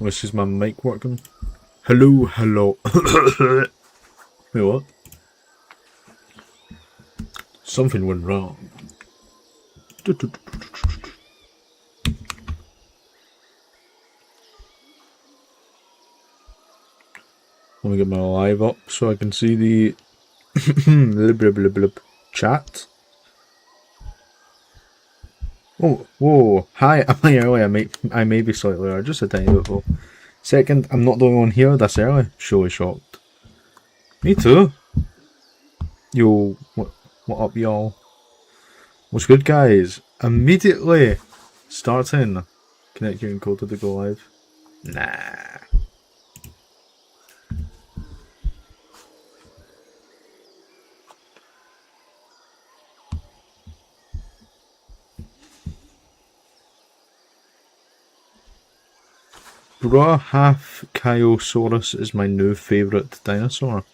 This is my mic working. Hello. Wait, what? Something went wrong. Let me get my live up so I can see the chat. Oh, whoa, hi, am I early? I may be slightly early, just a tiny bit though. Second, I'm not the only one here this early. Surely shocked. Me too. Yo, what up y'all? What's good guys? Immediately starting. Connect your encoder to go live. Nah. Brachiosaurus is my new favourite dinosaur.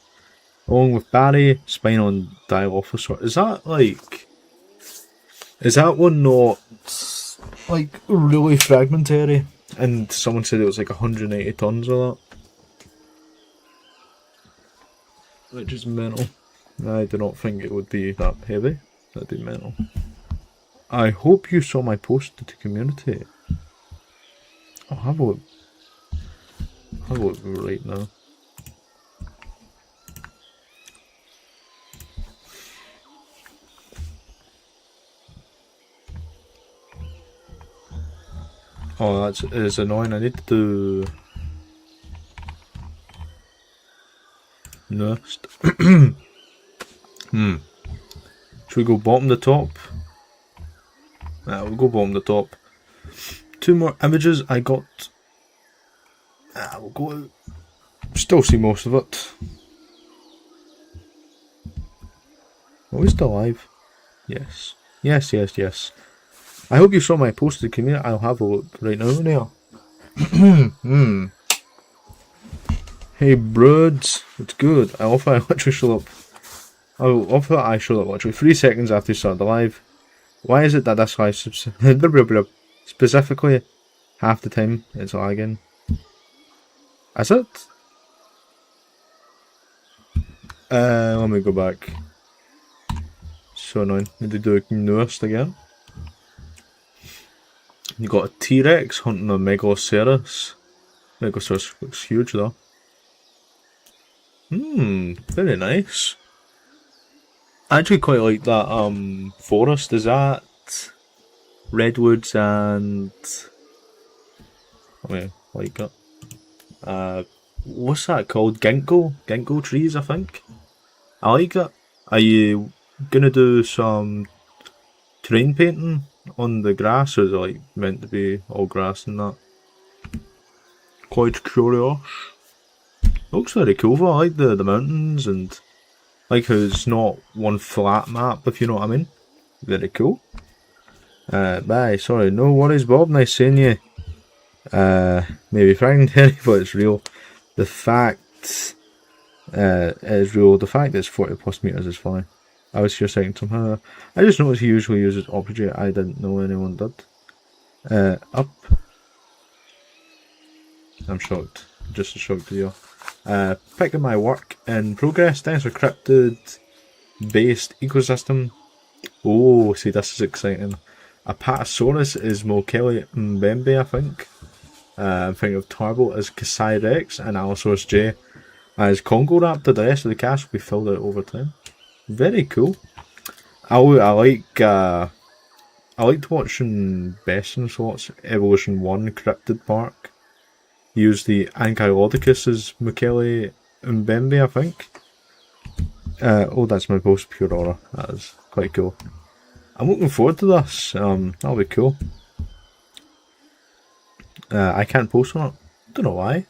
Along with Barry, Spinal and Dilophosaurus. Is that one not like really fragmentary? And someone said it was like 180 tons of that. Which is mental. I do not think it would be that heavy. That'd be mental. I hope you saw my post to the community. I'll have a look. I'll look right now. Oh, is annoying. I need to do nest. Should we go bottom to top? We'll go bottom to top. 2 more images I got. We'll go out. Still see most of it. Are we still live? Yes. Yes. I hope you saw my post to the community. I'll have a look right now there. Hey broads, it's good. I literally showed up. I showed up literally 3 seconds after you started the live. Why is it that this live specifically half the time it's lagging? Is it? Let me go back. So annoying. Need to do a newest again. You got a T-Rex hunting a Megalosaurus. Megalosaurus looks huge though. Very nice. I actually quite like that forest. Is that redwoods and like it. What's that called? Ginkgo trees, I think. I like it. Are you gonna do some terrain painting on the grass, or is it like meant to be all grass and that? Quite curious. Looks very cool though. I like the mountains and like how it's not one flat map, if you know what I mean. Very cool. Bye, sorry, no worries Bob, nice seeing you. Maybe fragmentary, but it's real. The fact is real. The fact that it's 40 plus meters is funny. I was here saying somehow. I just noticed he usually uses opposite. I didn't know anyone did. Up. I'm shocked. Just as shocked as you. Picking my work in progress. Dinosaur cryptid based ecosystem. Oh, see, this is exciting. Apatosaurus is Mokele Mbembe, I think. I'm thinking of Tarbo as Kasai Rex and Allosaurus J as Congo Raptor. The rest of the cast will be filled out over time. Very cool. I liked watching Beston's Evolution 1 Cryptid Park. He used the Ankylodocus as Mokele Mbembe, I think. Oh, that's my post pure aura. That is quite cool. I'm looking forward to this. That'll be cool. I can't post on it. Don't know why.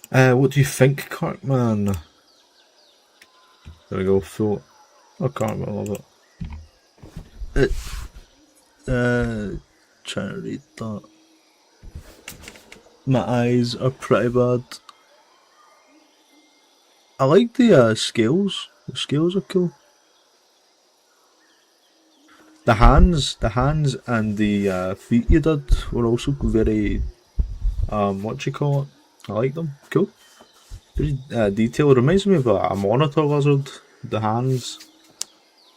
What do you think, Kirkman? There we go. Full. Oh, Kirkman, I love it. Trying to read that. My eyes are pretty bad. I like the scales. The scales are cool. The hands and the feet you did were also very, what do you call it? I like them. Cool. Very detail. It reminds me of a monitor lizard. The hands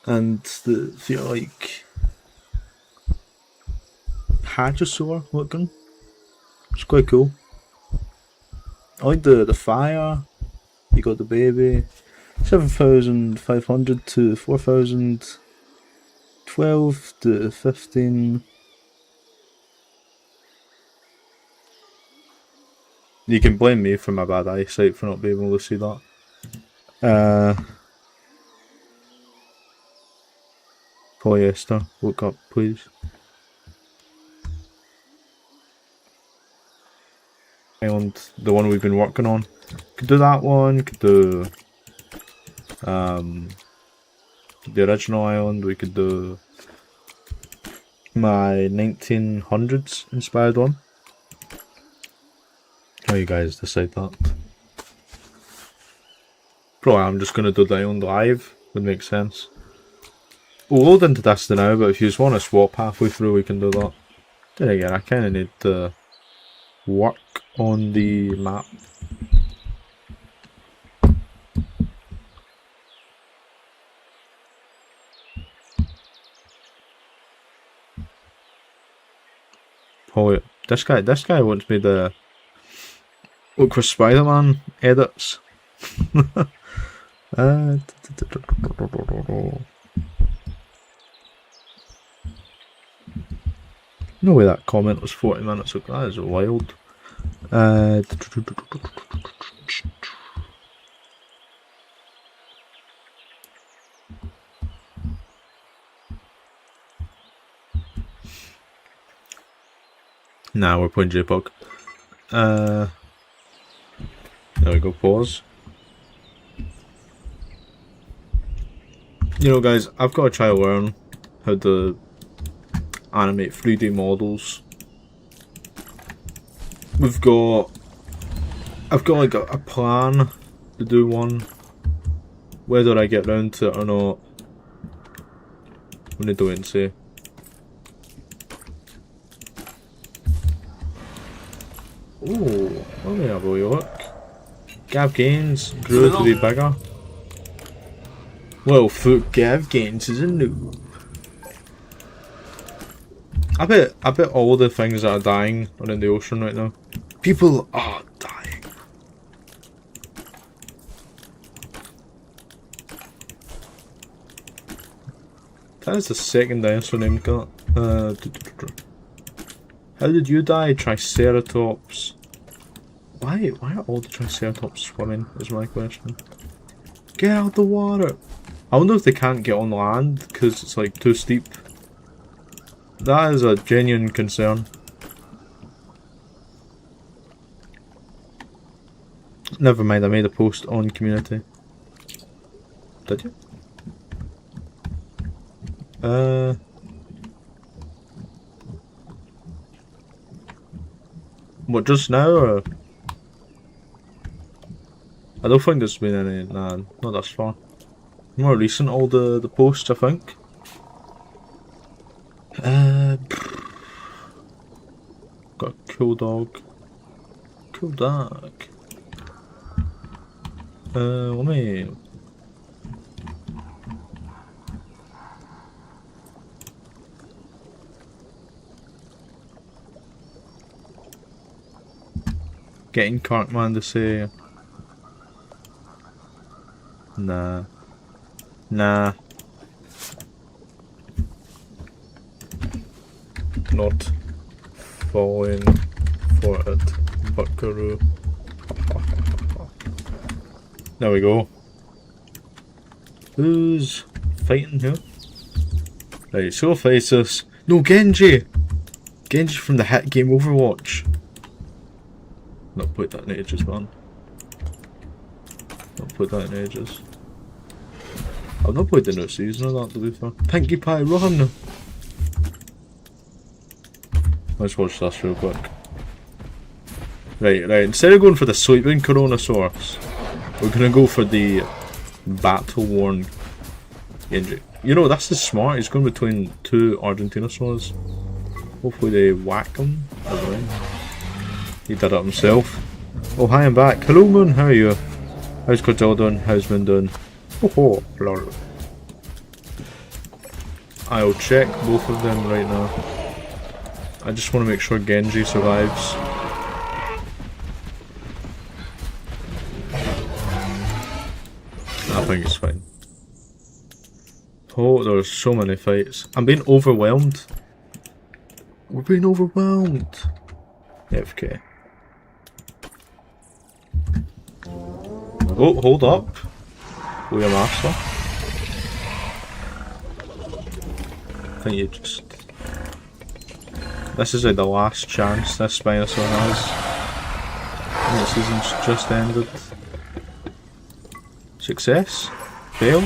and the feet are like hadrosaur looking. It's quite cool. I like the fire. You got the baby. 7,500 to 4,000. 12 to 15. You can blame me for my bad eyesight for not being able to see that. Polyester, look up please. And the one we've been working on. Could do that one, could do the original island, we could do my 1900s inspired one. How you guys decide that? Probably I'm just gonna do the island live, would make sense. We'll load into this now, but if you just want to swap halfway through we can do that. Then again, I kinda need to work on the map. Oh, this guy wants me to look for Spider-Man edits. No way that comment was 40 minutes ago. That is wild. Nah, we're playing JPOG. There we go, pause. You know guys, I've got to try to learn how to animate 3D models. I've got like a plan to do one. Whether I get round to it or not, I'm gonna do it and see. Ooh, let me have a wee look. Gav Gaines grew to be bigger. Well, fuck, Gav Gaines is a noob. I bet all the things that are dying are in the ocean right now. People are dying. That is the second dinosaur name got. How did you die, Triceratops? Why are all the Triceratops swimming, is my question. Get out of the water! I wonder if they can't get on land, because it's like too steep. That is a genuine concern. Never mind, I made a post on community. Did you? What, just now, or? I don't think there's been any, nah, not thus far. More recent, all the posts, I think. Got a cool dog. Cool dog. Let me... Getting Cartman to say... Nah. Nah. Not falling for it, buckaroo. There we go. Who's fighting here? Right, so fights us. No, Genji! Genji from the hit game Overwatch. Not put that in ages, man. Not put that in ages. I've not played the new season of that, to be fair. Pinkie Pie run! Let's watch this real quick. Right, instead of going for the sleeping Coronasaurus, we're gonna go for the battle-worn Genji. You know, that's the smart, he's going between two Argentinosaurs. Hopefully they whack him. He did it himself. Oh, hi, I'm back. Hello, Moon, how are you? How's Godzilla doing? How's Moon doing? Oh, lol. I'll check both of them right now. I just want to make sure Genji survives. I think it's fine. Oh, there's so many fights. I'm being overwhelmed. We're being overwhelmed. FK. Oh, hold up. We are master. I think you just... This is like the last chance this Spinosaur has. And the season's just ended. Success? Fail?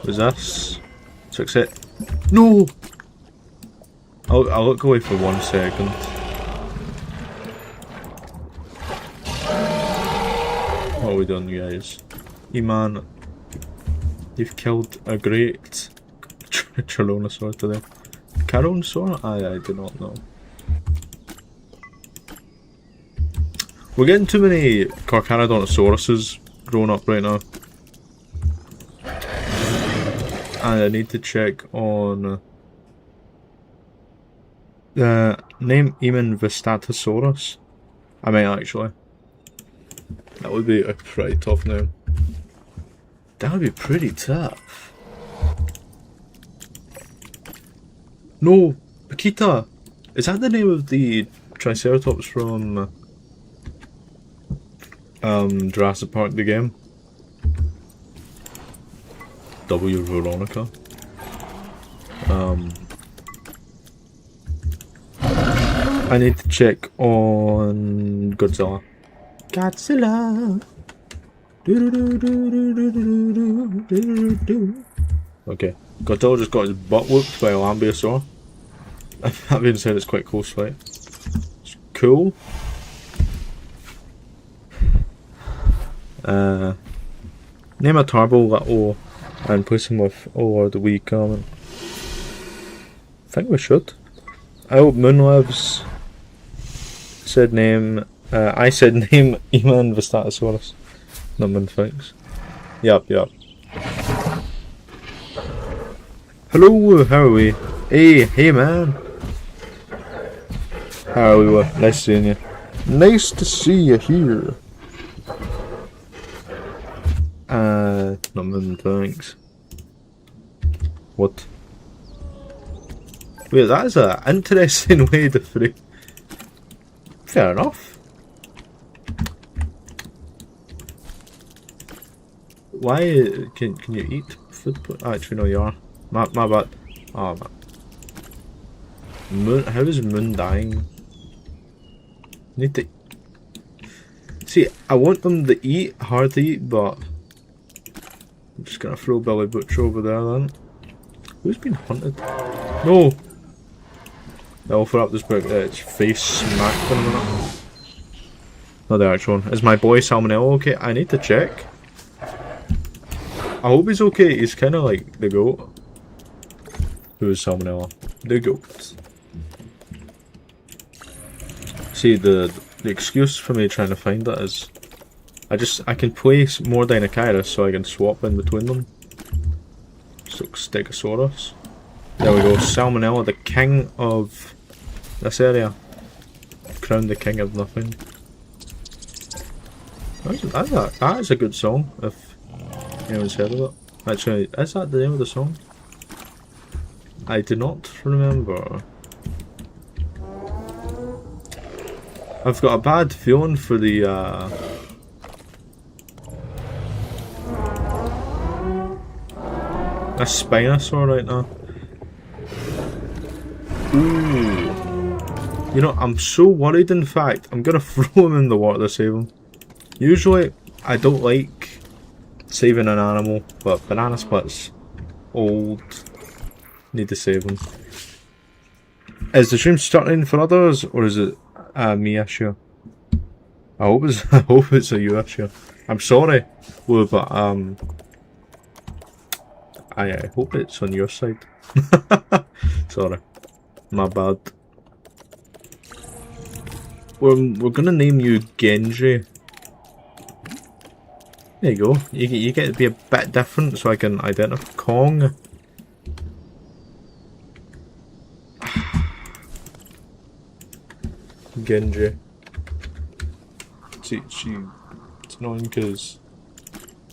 Was this? Success? No! I'll look away for 1 second. What are we doing, guys? E-Man, you've killed a great Tyrannosaur today. Caronosaur? I do not know. We're getting too many Carcharodontosauruses growing up right now. And I need to check on the name Eamon Vistatosaurus. I might actually. That would be a pretty tough name. That would be pretty tough. No! Akita! Is that the name of the Triceratops from Jurassic Park the game? W. Veronica. I need to check on Godzilla. Godzilla. Okay, Godzilla just got his butt whooped by a Lambeosaur. That being said, it's quite a close fight. It's cool. Name a turbo little and place him with or the wee comment. I think we should. I hope Moon lives. Said name. I said name Eman Vistatosaurus. Not Moon thinks. Yup. Hello, how are we? Hey man. How are we? Nice seeing you. Nice to see you here. Not Moon thanks. What? Wait, that is an interesting way to free. Fair enough. Why can you eat food? Actually, no, you are. My bad. Oh man. Moon. How is Moon dying? Need to. See, I want them to eat, hard to eat, but I'm just gonna throw Billy Butcher over there then. Who's been hunted? No. I'll throw up this book. Its face smacked in a minute. Not the actual one. Is my boy Salmonella okay? I need to check. I hope he's okay. He's kind of like the goat. Who is Salmonella? The goat. See, the excuse for me trying to find that is I can place more Dinocairus so I can swap in between them. So Stegosaurus. There we go. Salmonella, the king of this area. Crowned the king of nothing. That is a good song, if anyone's heard of it. Actually, is that the name of the song? I do not remember. I've got a bad feeling for the a Spinosaur right now. Ooh. You know, I'm so worried, in fact, I'm gonna throw him in the water to save him. Usually, I don't like saving an animal, but Banana Split's old. Need to save him. Is the stream starting for others, or is it me issue? I hope it's a you issue. I'm sorry, Lou, but I hope it's on your side. Sorry, my bad. We're gonna name you Genji. There you go. You get to be a bit different, so I can identify Kong. Genji. See, it's annoying because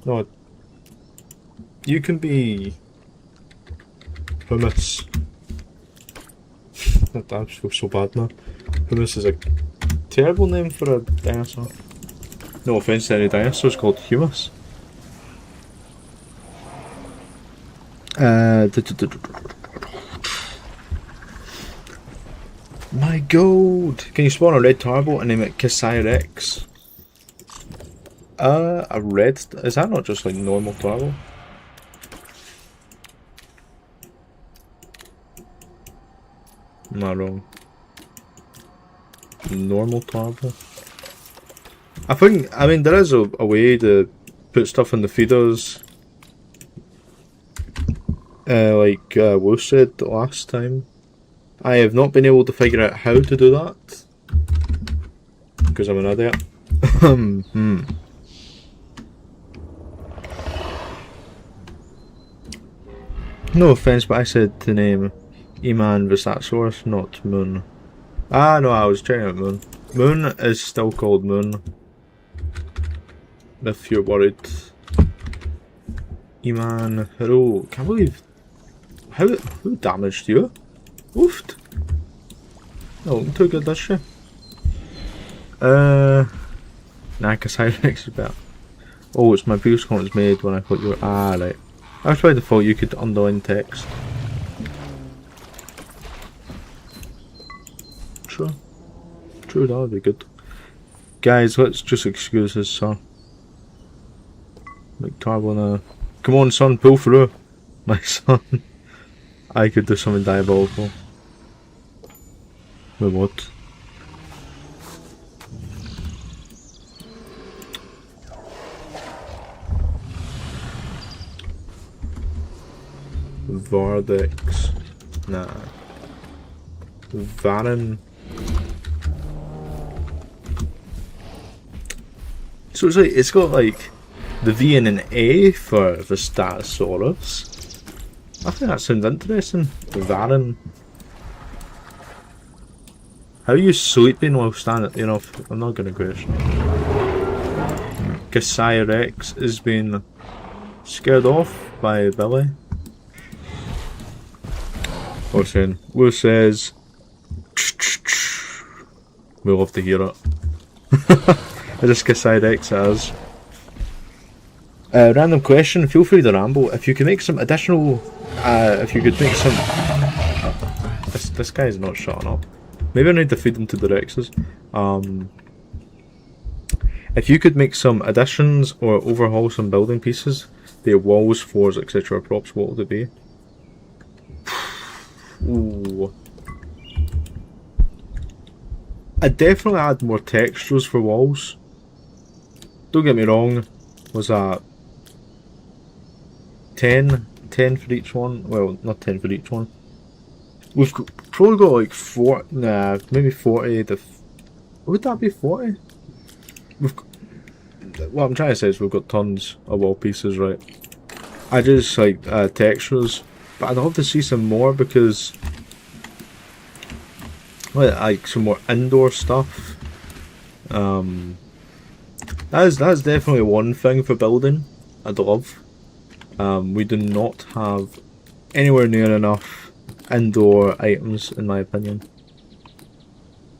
no, you can be Hummus. I feel so bad now. Hummus is a terrible name for a dinosaur. No offense to any dinosaurs called Humus. My gold! Can you spawn a red turbo and name it Prehistoric? A red? Is that not just like normal turbo? Am I wrong? Normal turbo? I mean, there is a way to put stuff in the feeders. Like Wu said last time. I have not been able to figure out how to do that. Because I'm an idiot. No offense, but I said to name Eman Visasaurus, not Moon. Ah, no, I was checking out Moon. Moon is still called Moon. If you're worried. Eman, hello. Can't believe. Who damaged you? Oofed. No, looking too good, does she? Nakasirix is better. Oh, it's my previous comment was made when I thought you were. Ah, right. I was by default you could underline text. True. True, that would be good. Guys, let's just excuse this, son. Like Turbo now. Come on, son, pull through. My son. I could do something diabolical. With what? Vardex. Nah. Varan. So it's like, it's got like the V and an A for Vistasaurus. I think that sounds interesting. Varan. How are you sleeping while standing? You know, I'm not going to question. Cassirex has been scared off by Billy. What's saying? Will says, we love to hear it. I just Cassirex as. Random question, feel free to ramble. If you could make some additional. If you could make some. This guy's not shutting up. Maybe I need to feed him to the Rexes. If you could make some additions or overhaul some building pieces, their walls, floors, etc. props, what would it be? Ooh. I'd definitely add more textures for walls. Don't get me wrong, was that 10 for each one? Well, not 10 for each one. We've probably got like 40, nah, maybe 40. Would that be 40? What I'm trying to say is we've got tons of wall pieces, right? I just like textures, but I'd love to see some more because, well, like some more indoor stuff. That's definitely one thing for building I'd love. We do not have anywhere near enough indoor items, in my opinion.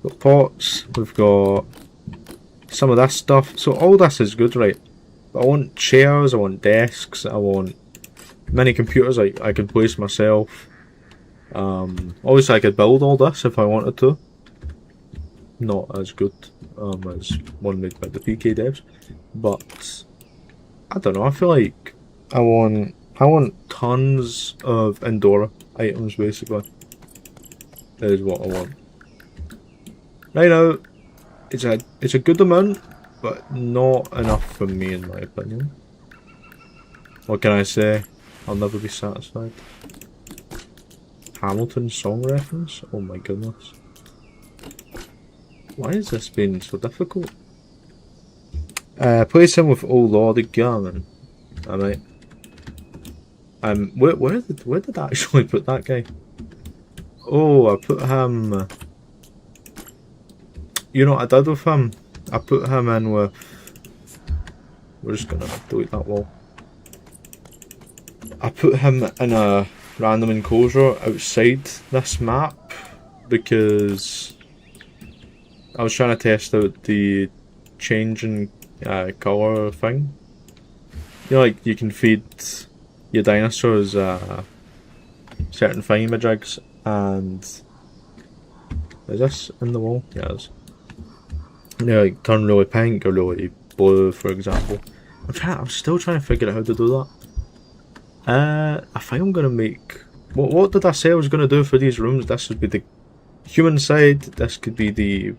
Got pots, we've got some of this stuff. So all this is good, right? But I want chairs, I want desks, I want mini computers I can place myself. Obviously I could build all this if I wanted to. Not as good as one made by the PK devs. But I don't know, I feel like I want tons of indoor items basically. That is what I want. Right now, it's a good amount, but not enough for me in my opinion. What can I say? I'll never be satisfied. Hamilton song reference? Oh my goodness. Why has this been so difficult? Place him with Old Lord again. Alright. Where did I actually put that guy? Oh, I put him. You know what I did with him? I put him in with. We're just gonna delete that wall. I put him in a random enclosure outside this map because I was trying to test out the changing colour thing. You know, like you can feed your dinosaurs certain thingamajigs, and is this in the wall? Yeah, it is. They like turn really pink or really blue, for example. I'm still trying to figure out how to do that. I think I'm gonna make. What did I say I was gonna do for these rooms? This would be the human side. This could be the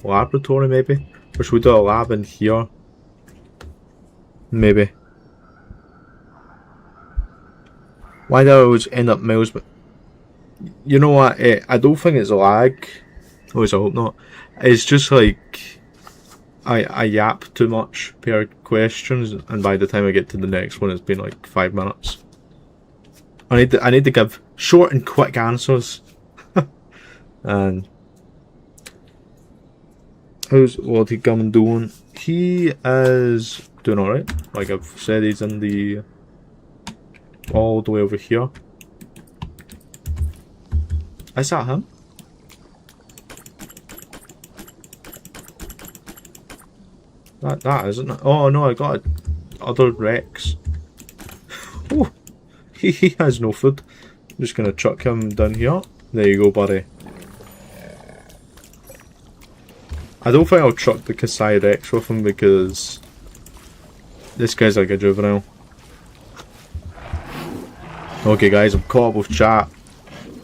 laboratory, maybe. Or should we do a lab in here? Maybe. Why do I always end up miles? But you know what? I don't think it's lag. At least I hope not. It's just like I yap too much per questions, and by the time I get to the next one, it's been like 5 minutes. I need to give short and quick answers. And how's Lottie Gum doing? He is doing alright. Like I've said, he's in the all the way over here. Is that him? That isn't it? Oh no, I got other Rex. Oh, he has no food. I'm just gonna chuck him down here. There you go, buddy. I don't think I'll chuck the Kasai Rex with him because this guy's like a juvenile. Okay guys, I'm caught up with chat.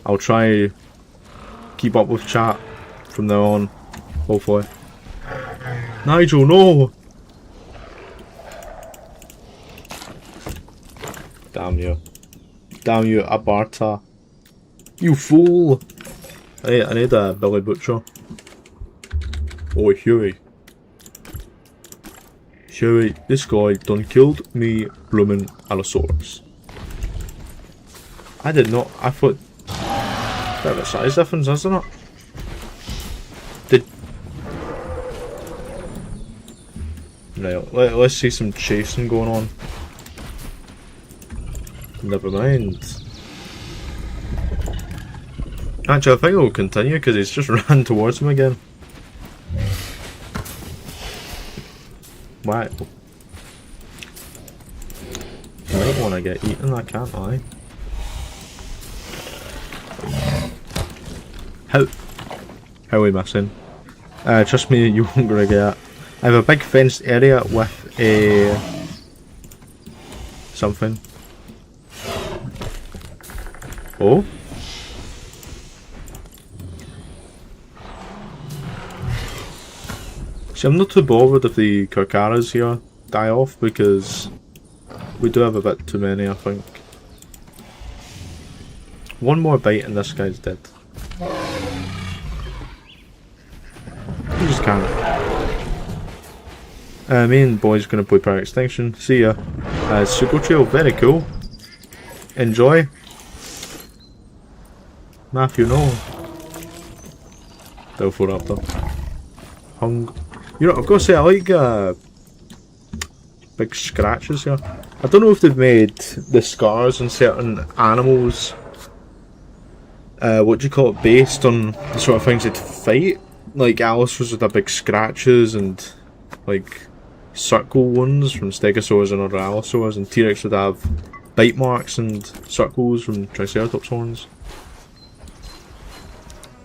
I'll try keep up with chat from now on, hopefully. Nigel, no! Damn you. Damn you, Abarta. You fool! I need a Billy Butcher. Oh, Huey. Huey, this guy done killed me bloomin' Allosaurus. I did not, I thought... Bit of a size difference, isn't it? Right, let's see some chasing going on. Never mind. Actually, I think it'll continue because he's just ran towards him again. Why? I don't want to get eaten, I can't lie. How are we missing? Trust me, you won't gonna get. I have a big fenced area with a something. Oh. See, I'm not too bothered if the Karkaras here die off because we do have a bit too many, I think. One more bite and this guy's dead. You just can't. Me and boy's gonna play Power Extinction. See ya. Sugo Trail, very cool. Enjoy. Matthew, no. Delphoraptor. Hung. You know, I've got to say, I like big scratches here. I don't know if they've made the scars on certain animals, what do you call it, based on the sort of things they'd fight, like allosaurs with the big scratches and like circle ones from stegosaurs and other allosaurs, and T-Rex would have bite marks and circles from Triceratops horns.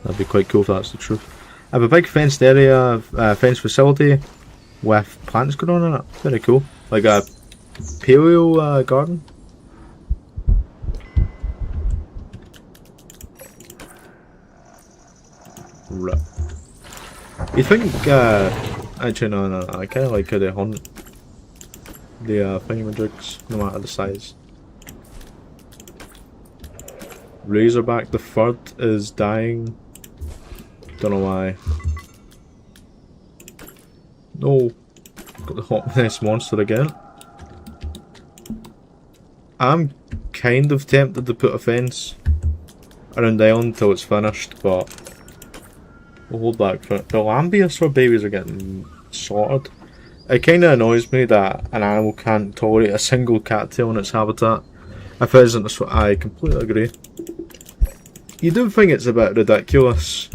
That'd be quite cool if that's the truth. I have a big fenced area, fenced facility with plants growing in it. Very cool. Like a paleo garden. Right. You think, actually no, I kinda like how they hunt the thingamajigs, no matter the size. Razorback the third is dying. Don't know why. No. Got the Hot Mess monster again. I'm kind of tempted to put a fence around the island until it's finished, but we'll hold back for it. The Lambeosaur babies are getting slaughtered. It kinda annoys me that an animal can't tolerate a single cattail in its habitat. If it isn't, I completely agree. You do think it's a bit ridiculous.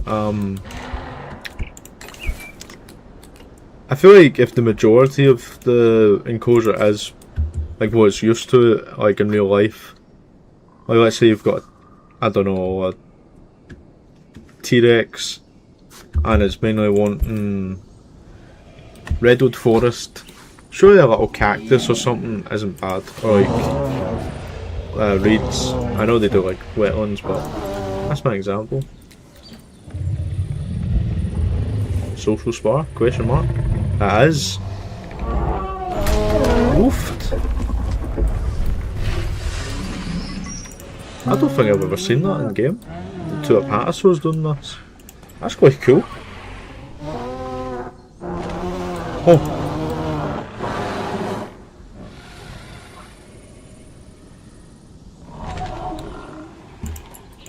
I feel like if the majority of the enclosure is like what it's used to, like in real life, like let's say you've got, I don't know, a T-Rex, and it's mainly wanting redwood forest. Surely a little cactus or something isn't bad, or like reeds. I know they do like wetlands, but that's my example. Social spar? Question mark? That is. Woofed. I don't think I've ever seen that in game. The two apatosaurs doing this. That's quite cool. Oh.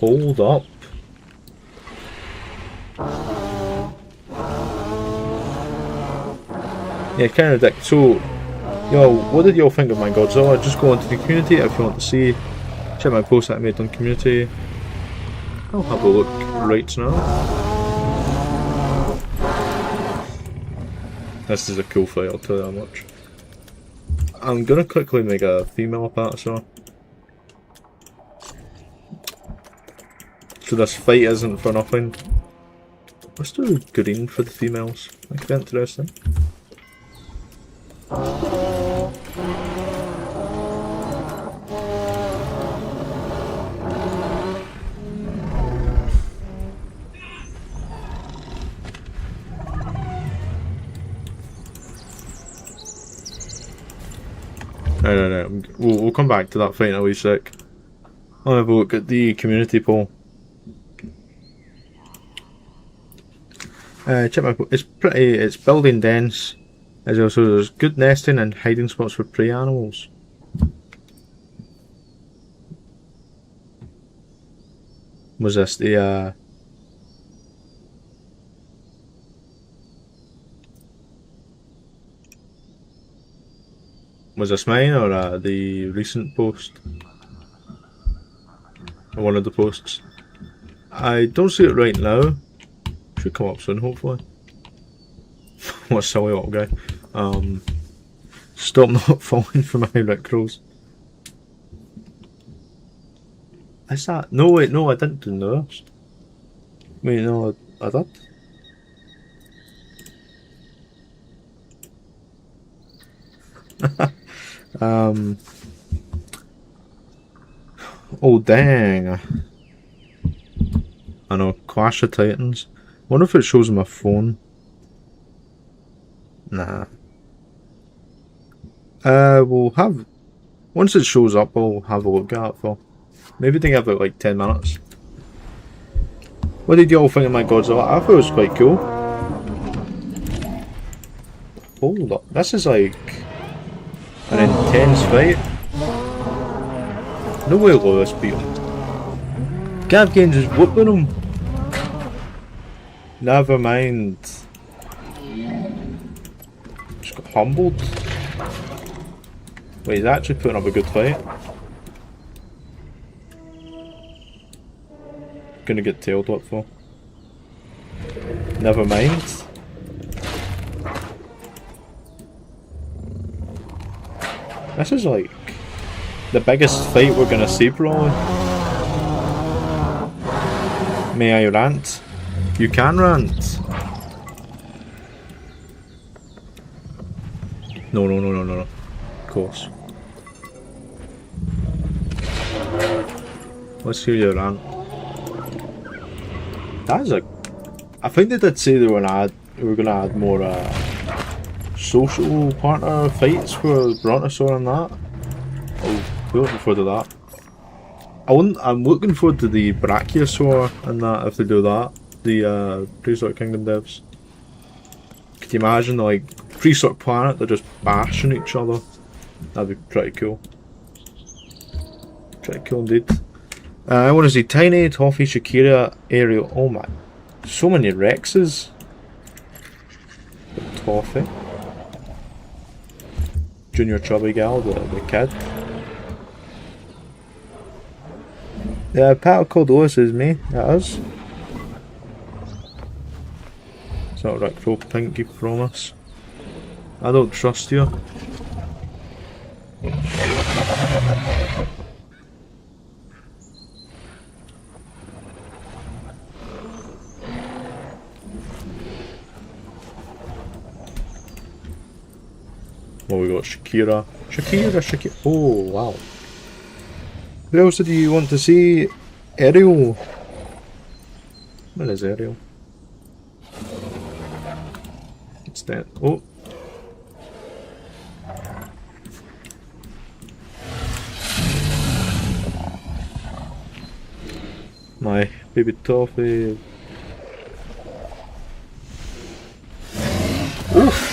Hold up. Yeah, kind of ridiculous. So, yo, what did y'all think of my Godzilla? Just go into the community if you want to see. Check my post that I made on community. I'll have a look right now. This is a cool fight, I'll tell you that much. I'm gonna quickly make a female apatosaur. So this fight isn't for nothing. Let's do green for the females. That could be interesting. No. We'll come back to that fight in a wee sec. I'll have a look at the community poll. Check my poll. It's building dense. As also there's good nesting and hiding spots for prey animals. Was this the was this mine or the recent post? Or one of the posts? I don't see it right now. Should come up soon, hopefully. What a silly little guy. Stop not falling for my rickrolls. Is that? No, wait, no, I didn't do this. Wait, no, I did. Oh dang. I know, Clash of Titans. Wonder if it shows on my phone. Nah. We'll have... Once it shows up, I'll have a look at it for... Maybe they have it like 10 minutes. What did y'all think of my Godzilla? I thought it was quite cool. Hold up. This is like... an intense fight. No way Lewis beat him. Gavin just whooping him. Never mind. Just got humbled. Wait, he's actually putting up a good fight. Gonna get tailed up though. Never mind. This is like the biggest fight we're gonna see probably. May I rant? You can rant. No, no, no, no, no, no. Of course. Let's hear your rant. That's a... I think they did say they were gonna add more social partner fights for Brontosaur and that. I'll be looking forward to that. I'm looking forward to the Brachiosaur and that if they do that. The Prehistoric Kingdom devs. Could you imagine like Prehistoric Planet, they're just bashing each other? That'd be pretty cool. Pretty cool indeed. I want to see Tiny, Toffee, Shakira, Ariel. Oh my. So many Rexes. Toffee. Junior Chubby Gal, the kid. Yeah, Pat called Otis is me. That is. It's not Rick Roll, Pinky Promise. I don't trust you. Well, we got Shakira. Shakira. Oh, wow. Who else did you want to see? Ariel. Where is Ariel? It's that. Oh. My baby Toffee. Oof.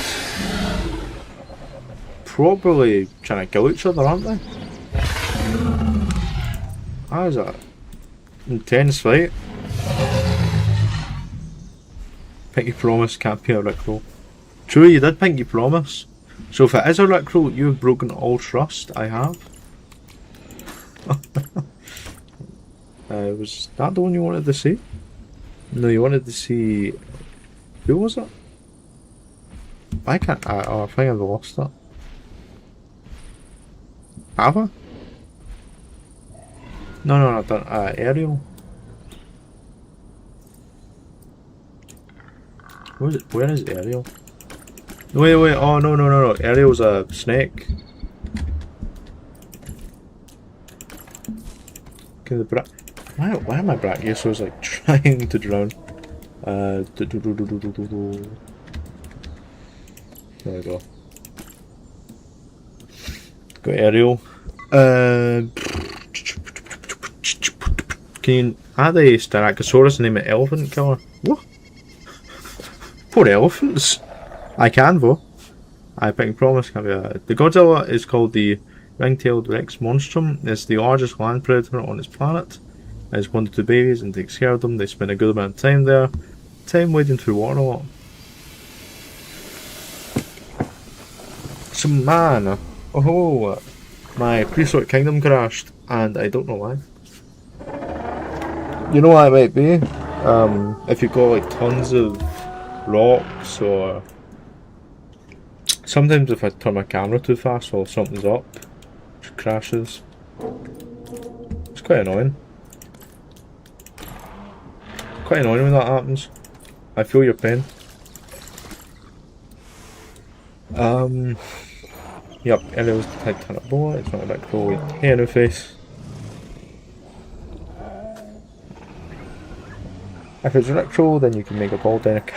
Probably trying to kill each other, aren't they? That is a intense fight. Pinky Promise can't be a Rickroll. True, you did Pinky Promise. So if it is a Rickroll, you have broken all trust. I have. Was that the one you wanted to see? No, you wanted to see... Who was it? I can't... I think I've lost that. Have I? No, I don't. Ariel. Where is Ariel? Wait. Oh, no. Ariel's a snake. Okay, why are my Brachiosaurs like trying to drown? There we go. Got Ariel. Can you add a Styracosaurus and name it Elephant Killer? What? Poor elephants. I can though. I Pinky Promise can be a... The Godzilla is called the ring-tailed Rex Monstrum. It's the largest land predator on its planet. It has 1 to 2 babies and takes care of them. They spend a good amount of time there. Time wading through water a lot. So man, oh, my Prehistoric Kingdom crashed and I don't know why. You know what it might be? If you've got like tons of rocks or... Sometimes if I turn my camera too fast while something's up, it crashes. It's quite annoying. Quite annoying when that happens. I feel your pain. Yep, Ariel's the Titanic boy, it's not a bit cool with hair in her face. If it's retro, then you can make a ball deck.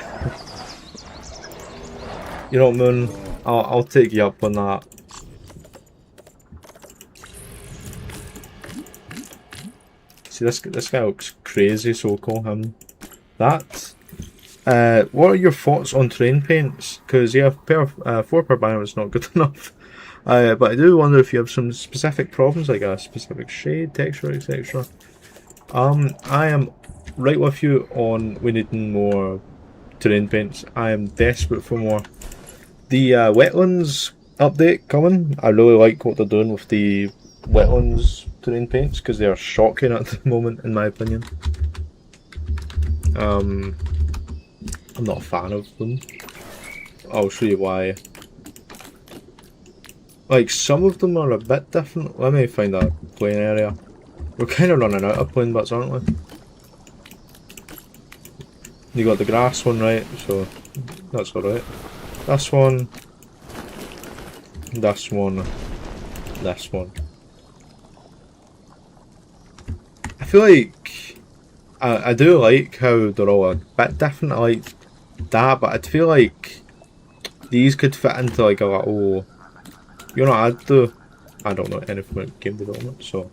You know what, Moon? I'll take you up on that. See, this guy looks crazy, so we'll call him that. What are your thoughts on terrain paints? Because yeah, 4 per banner is not good enough. But I do wonder if you have some specific problems, like a specific shade, texture, etc. I am right with you on we need more terrain paints. I am desperate for more. The wetlands update coming. I really like what they're doing with the wetlands terrain paints because they are shocking at the moment, in my opinion. I'm not a fan of them. I'll show you why. Like, some of them are a bit different. Let me find a plain area. We're kind of running out of plain bits, aren't we? You got the grass one, right? So, that's alright. This one. This one. This one. I feel like I do like how they're all a bit different. I like that, but I feel like these could fit into like a little. You know, I'd do. I don't know anything about game development, so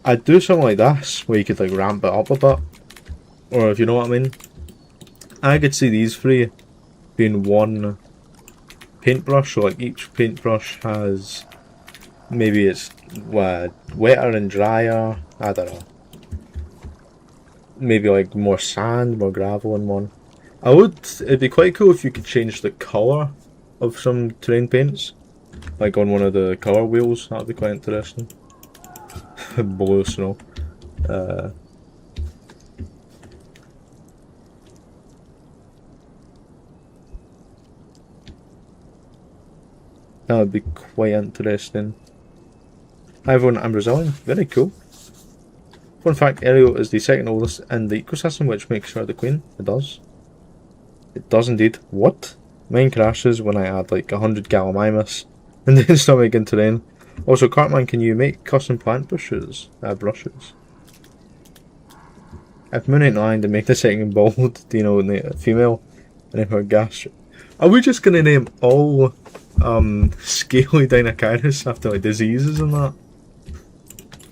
I'd do something like this where you could like ramp it up a bit, or if you know what I mean. I could see these three being one paintbrush, so like each paintbrush has maybe it's wetter and drier. I don't know. Maybe like more sand, more gravel in one. It'd be quite cool if you could change the colour of some terrain paints. Like on one of the colour wheels, that'd be quite interesting. Blue snow. That would be quite interesting. Hi everyone, I'm Brazilian. Very cool. Fun fact, Ariel is the second oldest in the ecosystem, which makes her the queen. It does. It does indeed. What? Mine crashes when I add like 100 Gallimimus and then start making terrain. Also, Cartman, can you make custom plant brushes? If Moon ain't lying to make the second bold, do you know the female? And name her Gash. Are we just gonna name all scaly Dinocaris after like diseases and that?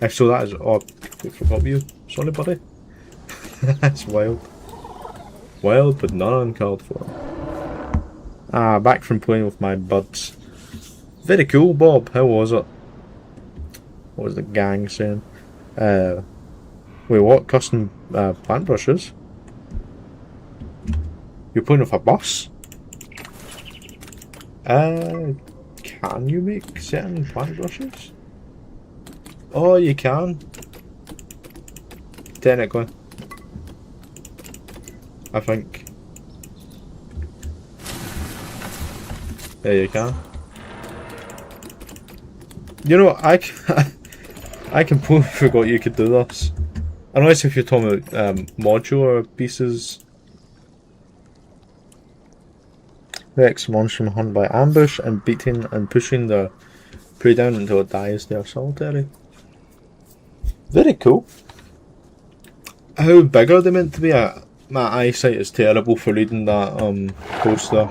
If so, that is. Oh, I forgot you. Sorry, buddy. That's wild. Wild, but not uncalled for. Ah, back from playing with my buds. Very cool, Bob. How was it? What was the gang saying? Wait, what? Custom plant brushes? You're playing with a bus? Can you make certain plant brushes? Oh, you can. Technically. I think. Yeah, you can. You know, I completely forgot you could do this. Unless if you're talking about modular pieces. Rex monster hunt by ambush and beating and pushing the prey down until it dies. They are solitary. Very cool. How big are they meant to be? My eyesight is terrible for reading that poster.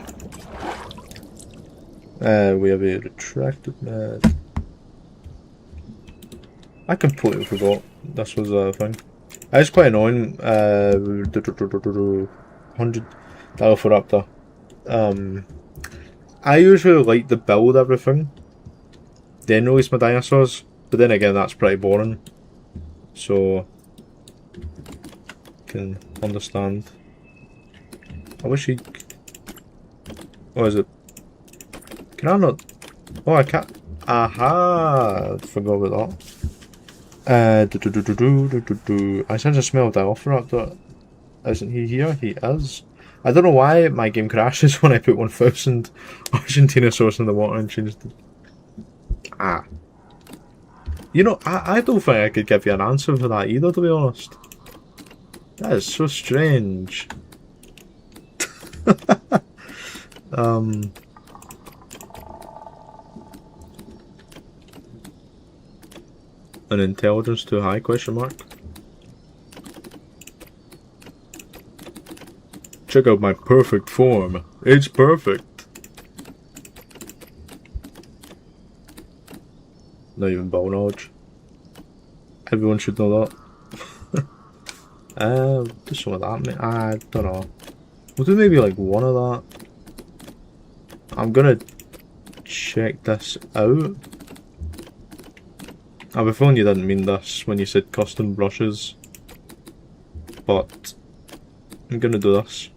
We have a retracted. I completely forgot this was a thing. It's quite annoying. 100 Dilophoraptor. I usually like to build everything, then release my dinosaurs, but then again that's pretty boring. So can understand. I wish he. What is it? Can I not? Oh, I can't. Aha! I forgot about that. I sense a smell of Dilophoraptor. Isn't he here? He is. I don't know why my game crashes when I put 1000 Argentinosaurus in the water and changed it. Ah. You know, I don't think I could give you an answer for that either, to be honest. That is so strange. An intelligence too high, question mark? Check out my perfect form. It's perfect. Not even ball knowledge. Everyone should know that. Do some of that, mate. I don't know. We'll do maybe like one of that. I'm gonna check this out. I have a feeling you didn't mean this when you said custom brushes. But I'm gonna do this.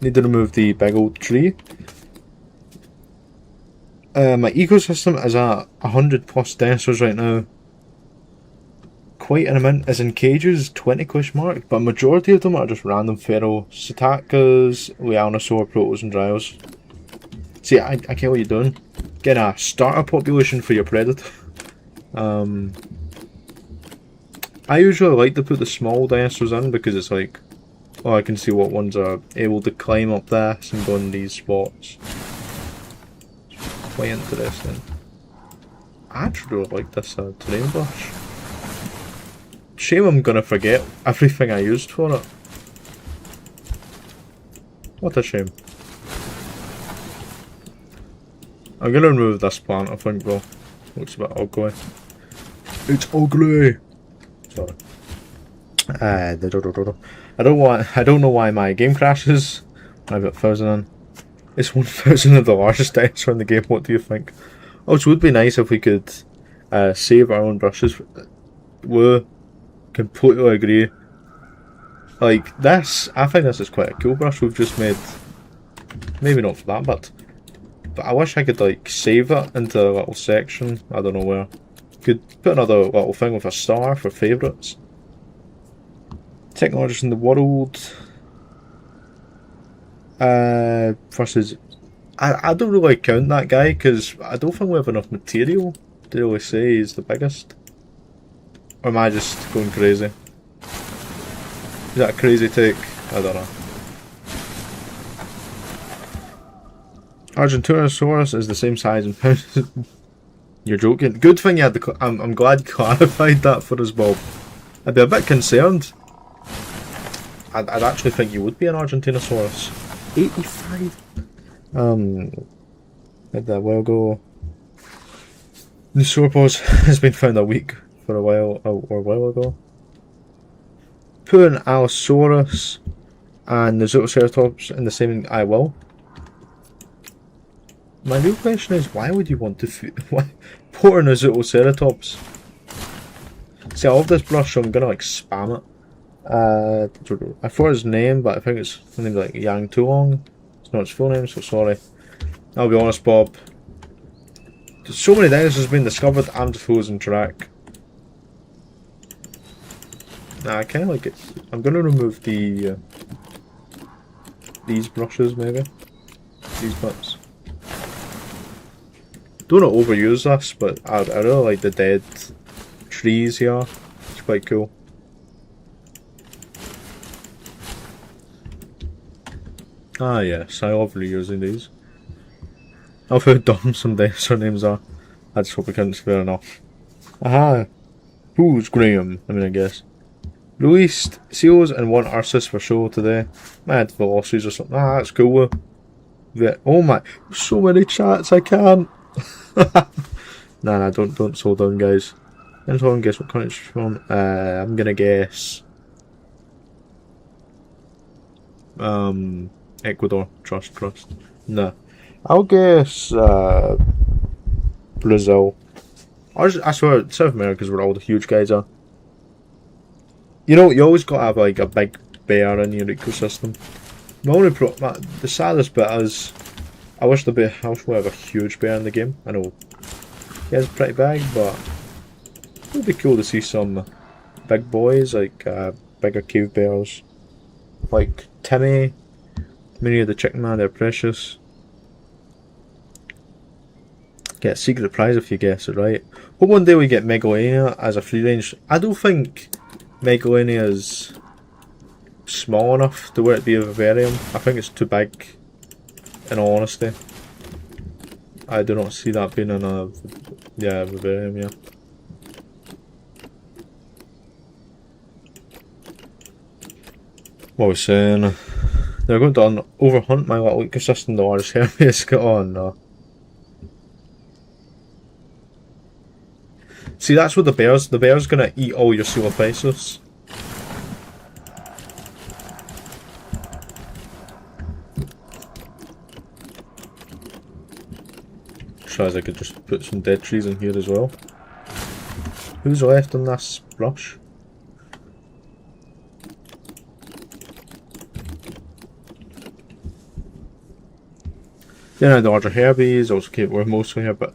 Need to remove the big old tree. My ecosystem is at 100 plus dinosaurs right now. quite an amount is in cages, 20 question mark, but a majority of them are just random feral Psittacas, Lianosaur, Protos and Dryos. See, I get what you're doing. Getting a starter population for your predator. I usually like to put the small dinosaurs in because it's like, oh, I can see what ones are able to climb up this and go in these spots. Quite interesting. I actually really like this terrain brush. Shame I'm gonna forget everything I used for it. What a shame. I'm gonna remove this plant, I think, though. Looks a bit ugly. It's ugly! Sorry. I don't know why my game crashes. I've got 1,000 in. It's 1,000 of the largest dinosaur in the game, what do you think? Also, it would be nice if we could save our own brushes. Whoa. Completely agree. Like, this, I think this is quite a cool brush we've just made. Maybe not for that, but I wish I could, like, save it into a little section. I don't know where. Could put another little thing with a star for favourites. Technologists in the world. Versus... I don't really count that guy, because I don't think we have enough material to really say he's the biggest. Or am I just going crazy? Is that a crazy take? I don't know. Argentinosaurus is the same size in pounds. You're joking. Good thing you had the... I'm glad you clarified that for us, Bob. I'd be a bit concerned. I'd actually think you would be an Argentinosaurus. 85? Let that well go. The sauropod has been found a week for a while, or a while ago. Put an Allosaurus and the Zotoceratops in the same... I will. My real question is, why would you want to pour in a Zotoceratops? See, I love this brush, so I'm gonna like spam it. I forgot his name, but I think it's named like Yang Tulong. It's not his full name, so sorry. I'll be honest, Bob. There's so many dinosaurs been discovered, I'm just losing track. Nah, I kinda like it. I'm gonna remove the these brushes maybe. These bits. Don't want to overuse this, but I really like the dead trees here. It's quite cool. Ah yes, I love reusing these. I love how dumb some dinosaur names are. I just hope I couldn't swear enough. Aha! Who's Graham? I mean, I guess. Released seals and one Ursus for show today. Mad velocities or something. Ah, that's cool. Oh my, so many chats, I can't. Nah, don't slow down, guys. And so guess what country it's from. I'm gonna guess. Ecuador. Trust. Nah. I'll guess Brazil. I swear, South America's where all the huge guys are. You know, you always gotta have like a big bear in your ecosystem. The saddest bit is, I wish we have a huge bear in the game. I know, yeah, it's pretty big, but it would be cool to see some big boys, like bigger cave bears, like Timmy, Mini of the Chicken Man. They're precious. Get a secret prize if you guess it right. Hope one day we get Megalania as a free range. I don't think Megalania is small enough to where it be a vivarium. I think it's too big, in all honesty. I do not see that being in a vivarium, yeah. What was I saying? They're going to overhunt my little ecosystem, the largest Hermes got on. No. See, that's what the bear's gonna eat all your Coelophysis. Tries I could just put some dead trees in here as well. Who's left on this brush? Yeah, the larger herbies also keep we're mostly here, but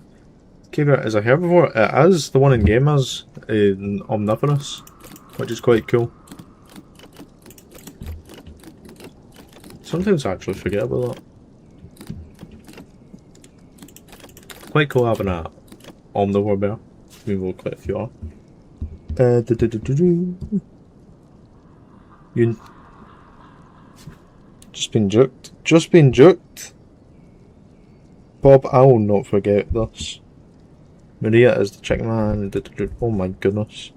Carrot is a herbivore. It is. The one in game is omnivorous, which is quite cool. Sometimes I actually forget about that. Quite cool having a omnivore bear. We've got quite a few are. You just been juked. Just been juked. Bob, I will not forget this. Maria is the chicken man. Oh my goodness.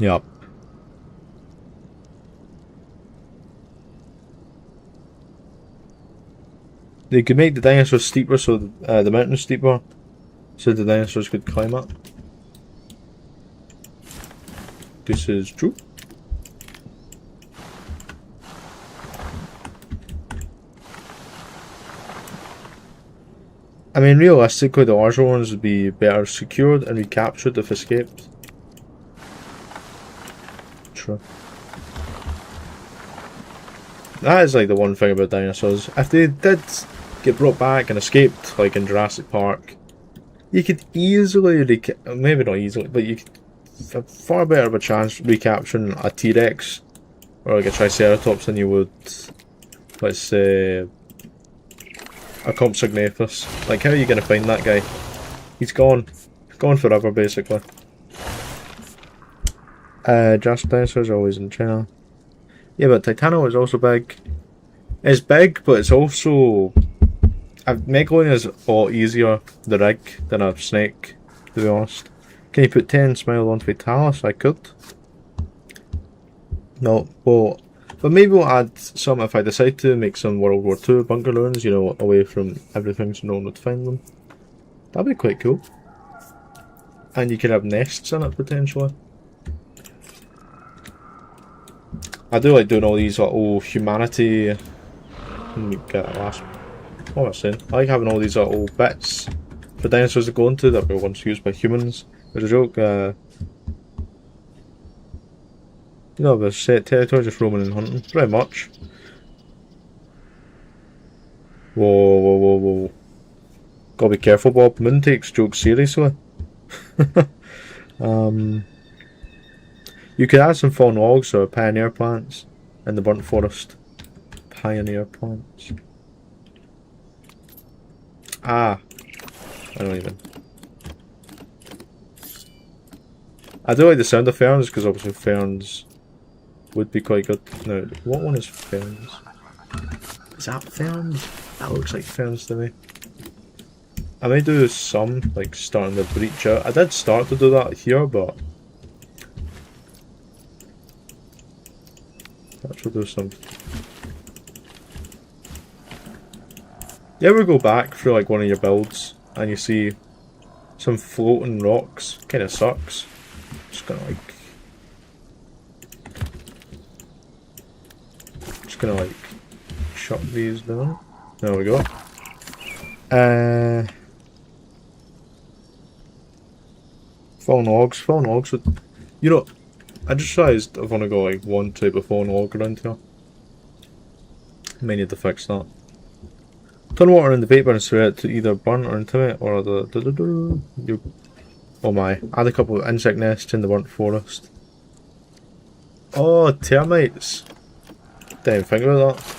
Yup. They could make the dinosaurs steeper, so the mountain is steeper, so the dinosaurs could climb up. This is true. I mean, realistically, the larger ones would be better secured and recaptured if escaped. True. That is like the one thing about dinosaurs. If they did get brought back and escaped, like in Jurassic Park, you could easily, maybe not easily, but you could have far better of a chance recapturing a T-Rex or like a Triceratops than you would, let's say, a Compsognathus. Like, how are you going to find that guy? He's gone. Gone forever, basically. Jurassic dinosaurs are always in China. Yeah, but Titano is also big. It's big, but it's also... A Megalon is a lot easier to rig than a snake, to be honest. Can you put 10 Smile on Fatalis? I could. No, well... But maybe we'll add some if I decide to make some World War II bunker ruins, you know, away from everything so no one would find them. That'd be quite cool. And you could have nests in it, potentially. I do like doing all these little humanity... Let me get that last... What am I saying? I like having all these little bits for dinosaurs to go into that were once used by humans. There's a joke, you know, the set territory, just roaming and hunting. Pretty much. Whoa, whoa, whoa, whoa. Gotta be careful, Bob. Moon takes jokes seriously. You could add some fallen logs or pioneer plants in the burnt forest. Pioneer plants. Ah. I don't even. I do like the sound of ferns because obviously ferns would be quite good. Now, what one is ferns? Is that ferns? That looks like ferns to me. I may do some, like starting the breach out. I did start to do that here, but that should do some. You ever go back through like one of your builds and you see some floating rocks? Kinda sucks. Just gonna like shut these down. There we go. Fallen logs would, you know, I just realised I've only got like one type of fallen log around here. May need to fix that. Turn water in the vapor and spray it to either burn or intimate or you, oh my, add a couple of insect nests in the burnt forest. Oh, termites. Didn't think about that.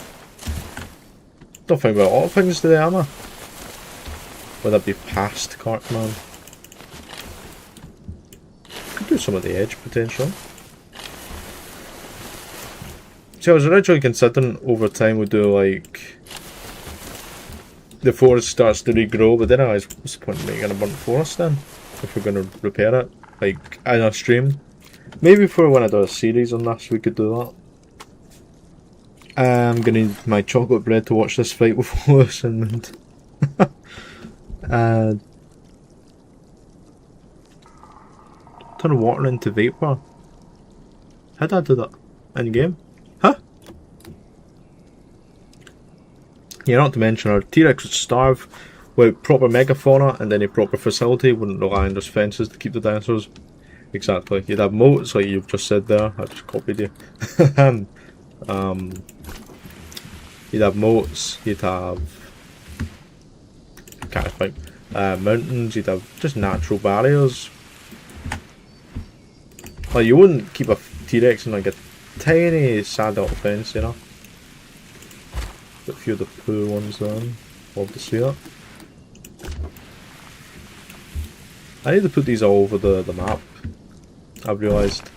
Don't think about a lot of things today, am I? Would that be past Cartman? Could do some at the edge, potentially. See, I was originally considering over time we'd do like... the forest starts to regrow, but then I realised what's the point of making a burnt forest then? If we're going to repair it, like in a stream. Maybe for when I do a series on this we could do that. I'm gonna need my chocolate bread to watch this fight with Lewis and turn water into vapour. How did I do that? In game? Huh? Yeah, not to mention our T-Rex would starve without proper megafauna and any proper facility, wouldn't rely on just fences to keep the dinosaurs. Exactly. You'd have moats like you've just said there. I just copied you. You'd have moats, you'd have... can't think. Mountains, you'd have just natural barriers. Like, you wouldn't keep a T-Rex in like a tiny sad little fence, you know? Got a few of the poor ones there. Love to see that. I need to put these all over the map, I've realised.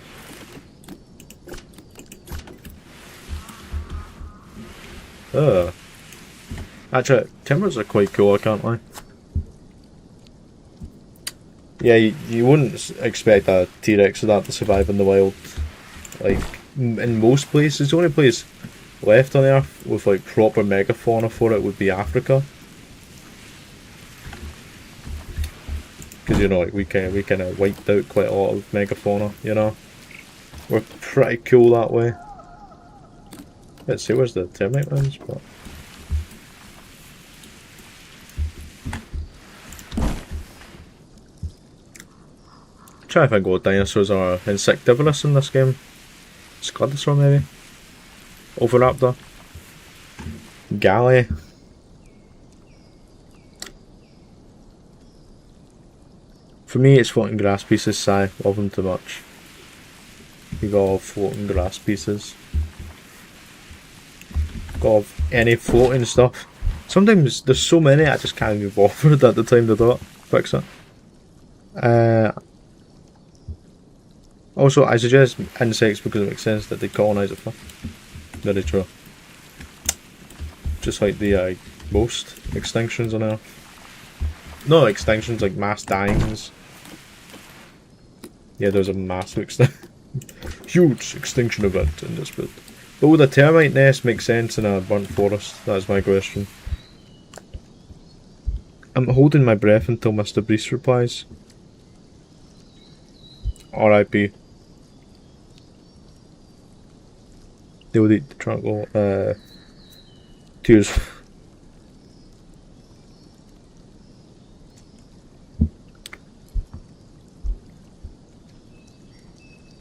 Actually, timbers are quite cool, I can't lie. Yeah, you wouldn't expect a T-Rex of that to survive in the wild. Like, in most places, the only place left on Earth with like proper megafauna for it would be Africa. Because, you know, like we kind of wiped out quite a lot of megafauna, you know. We're pretty cool that way. Let's see, where's the termite ones? But trying to think what dinosaurs are insectivorous in this game. Scledosaur maybe? Oviraptor? Galley? For me it's floating grass pieces, Si. Love them too much. You got all floating grass pieces. Got any floating stuff. Sometimes there's so many I just can't be bothered at the time to do it. Fix it. Also, I suggest insects because it makes sense that they colonise it first. Very true. Just like the most extinctions on Earth. No extinctions, like mass dyings. Yeah, there's a massive huge extinction event in this bit. But would a termite nest make sense in a burnt forest? That's my question. I'm holding my breath until Mr. Beast replies. R.I.P. They would eat the trunk. Tears.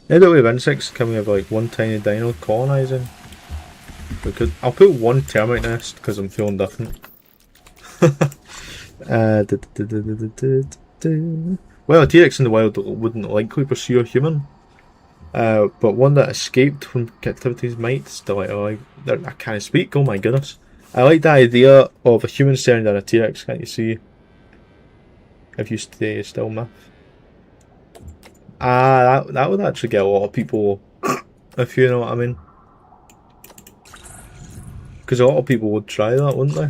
Now that we have insects, can we have like one tiny dino colonising? We could. I'll put one termite nest because I'm feeling different. Well, a T-Rex in the wild wouldn't likely pursue a human. But one that escaped from captivity might still like I can't speak, oh my goodness. I like the idea of a human staring down a T-Rex, can't you see? If you stay still, myth. That would actually get a lot of people, if you know what I mean. Because a lot of people would try that, wouldn't they?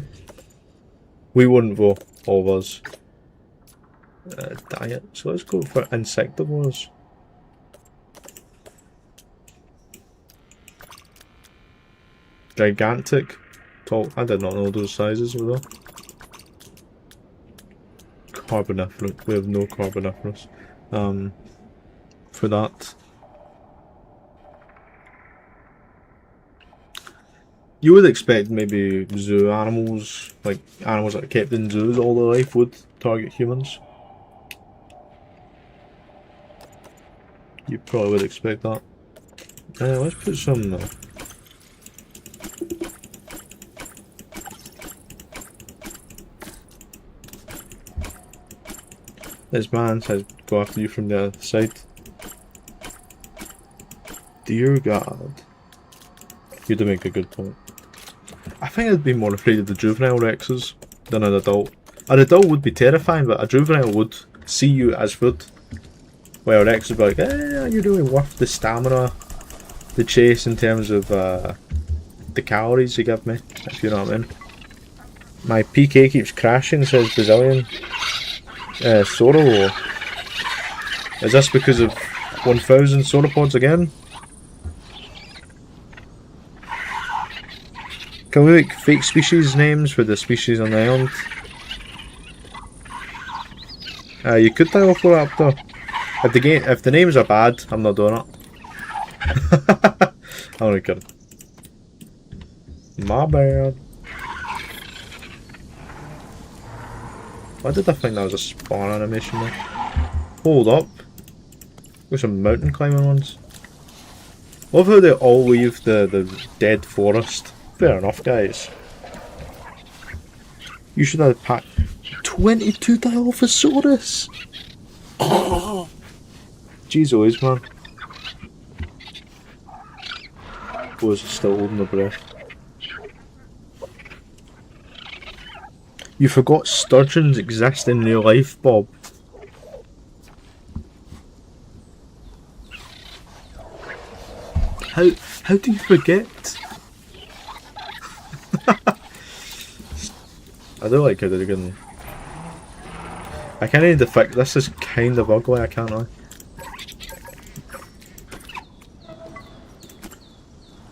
We wouldn't though, all of us. Diet, so let's go for insectivores. Gigantic. Tall. I did not know those sizes were there. Carboniferous. We have no carboniferous. For that. You would expect maybe zoo animals, like animals that are kept in zoos all their life, would target humans. You probably would expect that. Let's put some... This man says go after you from the other side. Dear God. You do make a good point. I think I'd be more afraid of the juvenile Rexes than an adult. An adult would be terrifying, but a juvenile would see you as food. Well, Rex would be like, you're really worth the stamina, the chase in terms of the calories you give me, if you know what I mean. My PK keeps crashing, says Brazilian. Soro. Is this because of 1000 sauropods again? Can we make fake species names for the species on the island? You could dial for Raptor. If the names are bad, I'm not doing it. I'm only kidding. My bad. Why did I think that was a spawn animation there? Hold up. There's some mountain climbing ones. Love how they all leave the dead forest Fair enough, guys. You should have packed 22 Dilophosaurus! Jeez Louise, man. Was still holding the breath. You forgot sturgeons exist in real life, Bob. How do you forget? I do like how they're getting. I can't even defect. This is kind of ugly. I can't lie.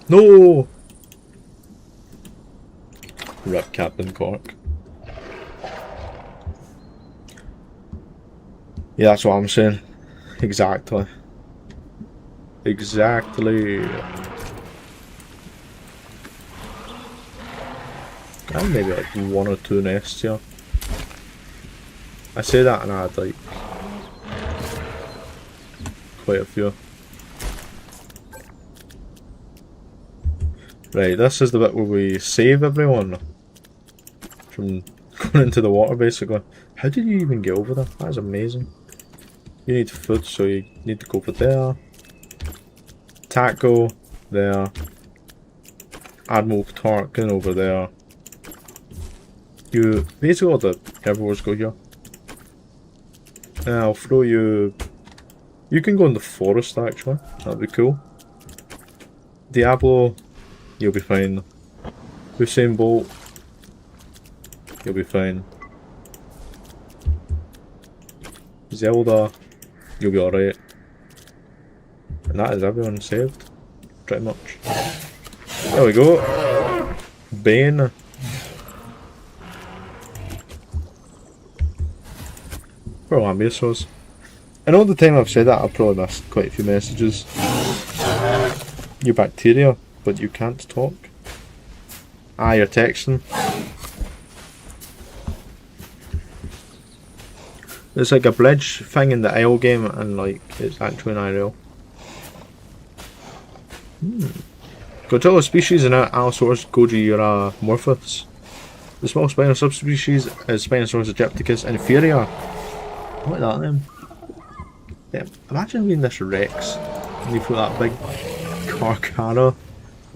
No. Rip Captain Cork. Yeah, that's what I'm saying. Exactly. Exactly. I have maybe like 1 or 2 nests here. I say that and I had like quite a few. Right, this is the bit where we save everyone from going into the water basically. How did you even get over there? That is amazing. You need food, so you need to go over there. Taco there. Admiral Tarkin over there. You basically all the herbivores go here. I'll throw you. You can go in the forest actually. That'd be cool. Diablo, you'll be fine. Usain Bolt, you'll be fine. Zelda, you'll be alright. And that is everyone saved. Pretty much. There we go. Bane. Poor Ambiasaurs. And all the time I've said that, I've probably missed quite a few messages. You're bacteria, but you can't talk. Ah, you're texting. There's like a bridge thing in the Isle game, and like it's actually an IRL. Godzilla species in Allosaurus Gojiraamorphus. The small spinal subspecies is Spinosaurus aegypticus inferior. I like that name. Yeah, imagine being this Rex and you put that big Carcara.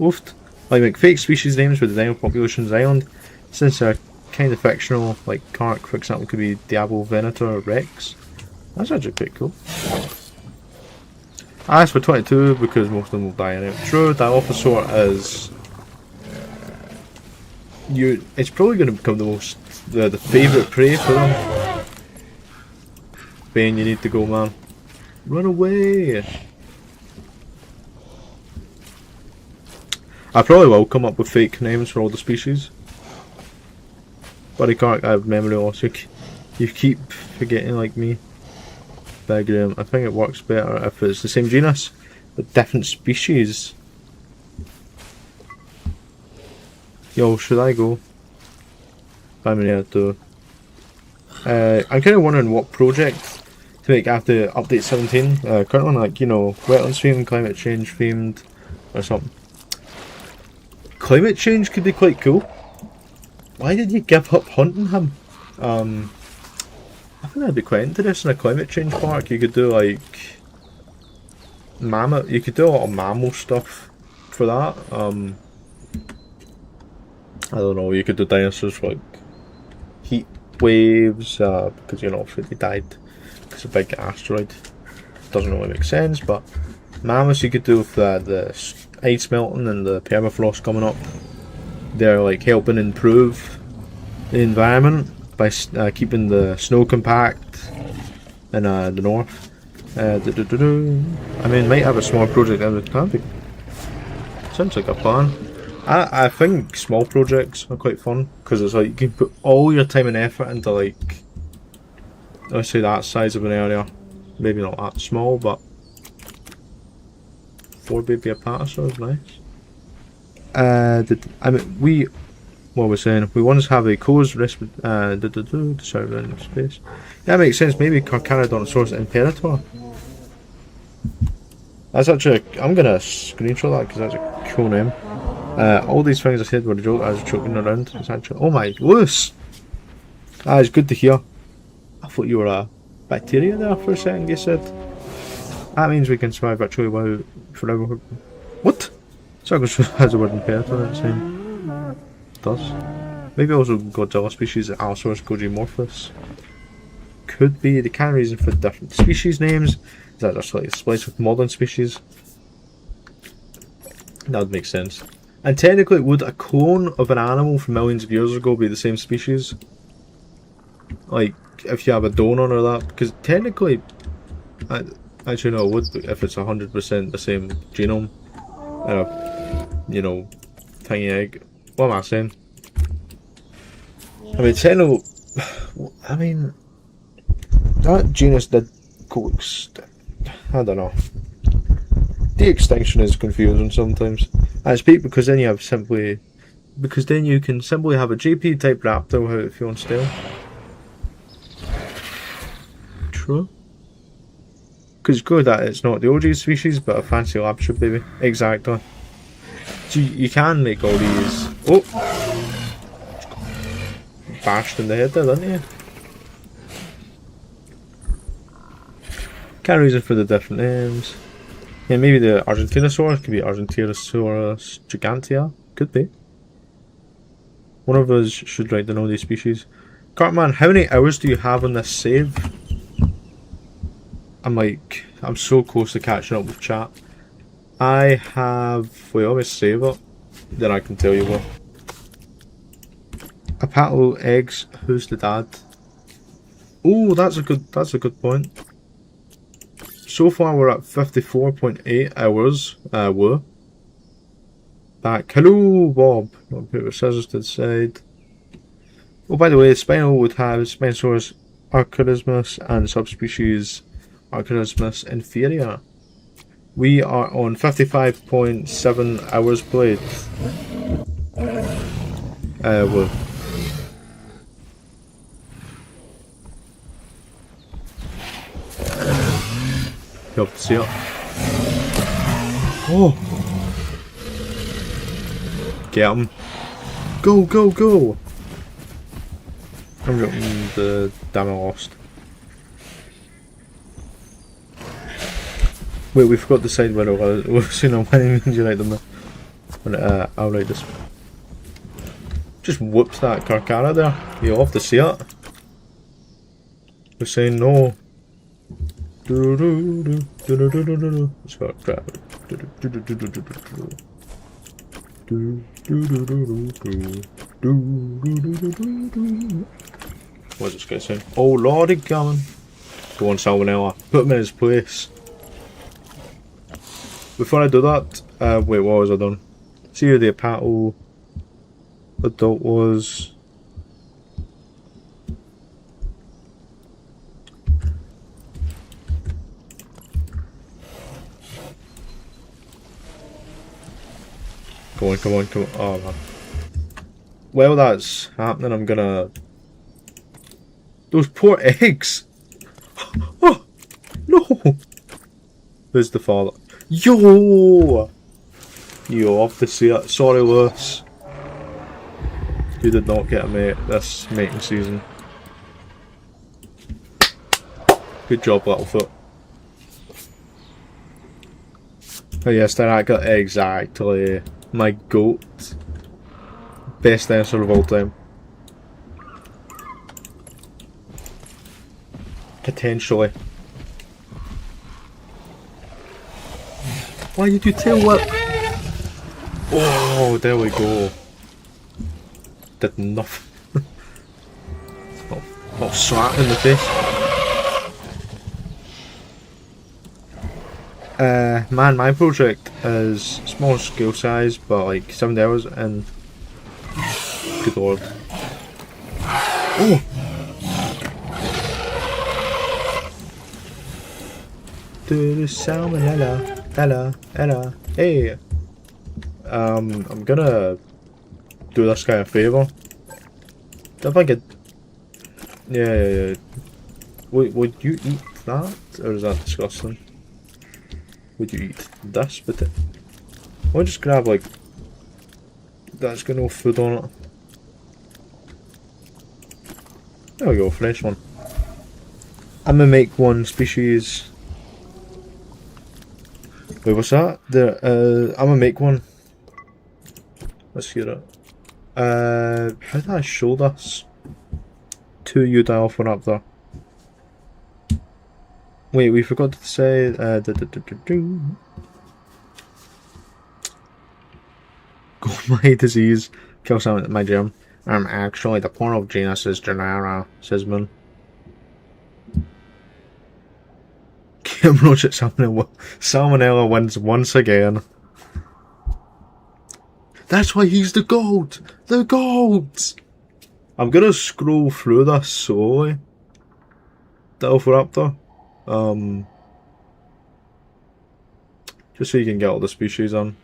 Oofed. Like fake species names with the dino population's island. Since they're kind of fictional, like Kark for example could be Diablo Venator Rex. That's actually pretty cool. I asked for 22 because most of them will die anyway. True, Dilophosaur is. It's probably going to become the favourite prey for them. Bane, you need to go, man. Run away! I probably will come up with fake names for all the species. Buddy Kark, I have memory loss. You keep forgetting like me. Big I think it works better if it's the same genus, but different species. Yo, should I go? I'm in here too. I'm kind of wondering what project to make after update 17. Currently, like, you know, wetlands themed, climate change themed, or something. Climate change could be quite cool. Why did you give up hunting him? I think that'd be quite interesting. A climate change park. You could do like mammoth. You could do a lot of mammal stuff for that. I don't know. You could do dinosaurs for like heat waves because you know obviously they died because of a big asteroid. Doesn't really make sense, but mammoths you could do with the ice melting and the permafrost coming up. They're like helping improve the environment by keeping the snow compact in the north. I mean, might have a small project out of the sounds like a plan. I think small projects are quite fun because it's like you can put all your time and effort into like, let's say that size of an area, maybe not that small, but 4 baby apatosaurs is nice. I mean, what we're saying, we once have a closed surrounding space. Yeah, makes sense. Maybe Carcharodontosaurus Imperator. That's actually, I'm gonna screenshot that because that's a cool name. All these things I said were a joke. I was joking around. It's actually, oh my, Lewis! Ah, it's good to hear. I thought you were a bacteria there for a second, you said. That means we can survive virtually without forever. What? Circus has a word imperator its name. It does. Maybe also Godzilla species Allosaurus gogimorphus. Could be the kind of reason for different species names is that they're slightly spliced with modern species. That would make sense. And technically, would a clone of an animal from millions of years ago be the same species? Like, if you have a donor or that? Because technically, actually no, it would be if it's 100% the same genome. You know, tiny egg. What am I saying? I mean, technically, I mean, that genus did coexist. I don't know. De-extinction is confusing sometimes. I speak because then you have simply, because then you can simply have a GP type raptor without it feeling stale. True. Because it's good that it's not the OG species, but a fancy lab ship, baby. Exactly. So you can make all these. Oh! Bashed in the head there, didn't you? Kind of reason for the different names. Yeah, maybe the Argentinosaurus could be Argentinosaurus gigantea. Could be. One of us should write down all these species. Cartman, how many hours do you have on this save? I'm so close to catching up with chat. I have, wait, let me save it. Then I can tell you what. Apato eggs, who's the dad? Oh, that's a good point. So far we're at 54.8 hours. We're back. Hello, Bob. I'll put the scissors to the side. Oh, by the way, Spinal would have Spinosaurus archarismus and subspecies Archarismus inferior. We are on 55.7 hours played. Well. You have to see it. Oh! Get him. Go, go, go! I'm getting the damn I lost. Wait, we forgot the side window. We've seen how many means you write them there. I'll write this. Just whooped that Carcara there. You'll have to see it. We're saying no. It's got crap. What's this guy saying? Oh lordy, coming. Go on, Salmonella. Put him in his place. Before I do that, wait, what was I done? See who the Apato adult was. Come on, come on, come on. Oh man. While that's happening, I'm gonna. Those poor eggs! Oh! No! Who's the father? Yo! You off to see it. Sorry, Lewis. You did not get a mate this mating season. Good job, Littlefoot. Oh yes, that got exactly my goat. Best answer of all time. Potentially. Why you do tail whip? Oh, there we go. Did nothing. Not slap in the face. Man, my project is small scale size, but like 70 hours and good lord. Oh! Do the salmonella. Ella, hey. I'm gonna do this guy a favour. I think it. Yeah. Would you eat that, or is that disgusting? Would you eat this? But I'll just grab like that's got no food on it. There we go, fresh one. I'm gonna make one species. Wait, what's that? There, I'm gonna make one. Let's hear it. How did I show this? To you dial for up there. Wait, we forgot to say. Gourmet disease. Kill someone at my gym. Actually, the plural genus is Genera, says Moon. Kim Roach at Salmonella wins once again. That's why he's the GOAT! The GOAT! I'm gonna scroll through this slowly. Dilophoraptor. Just so you can get all the species on.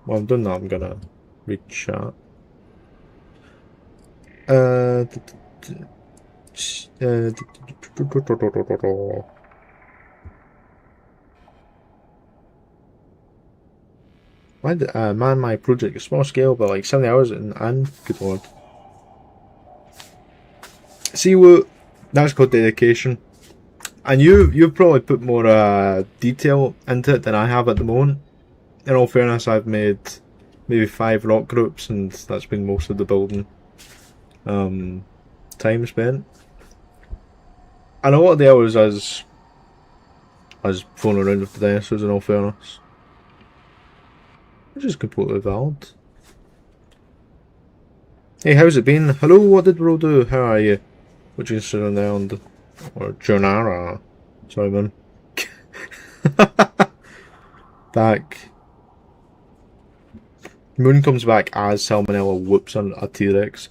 While I'm doing that, I'm gonna read chat. Why did man my project small scale but like 70 hours and good lord. See what that's called dedication. And you've probably put more detail into it than I have at the moment. In all fairness, I've made maybe 5 rock groups and that's been most of the building time spent. And a lot of the hours as fooling around with the dinosaurs in all fairness. Which is completely valid. Hey, how's it been? Hello, what did bro do? How are you? What you sitting there on the... or Jonara. Sorry man. Back. Moon comes back as Salmonella whoops on a T-Rex.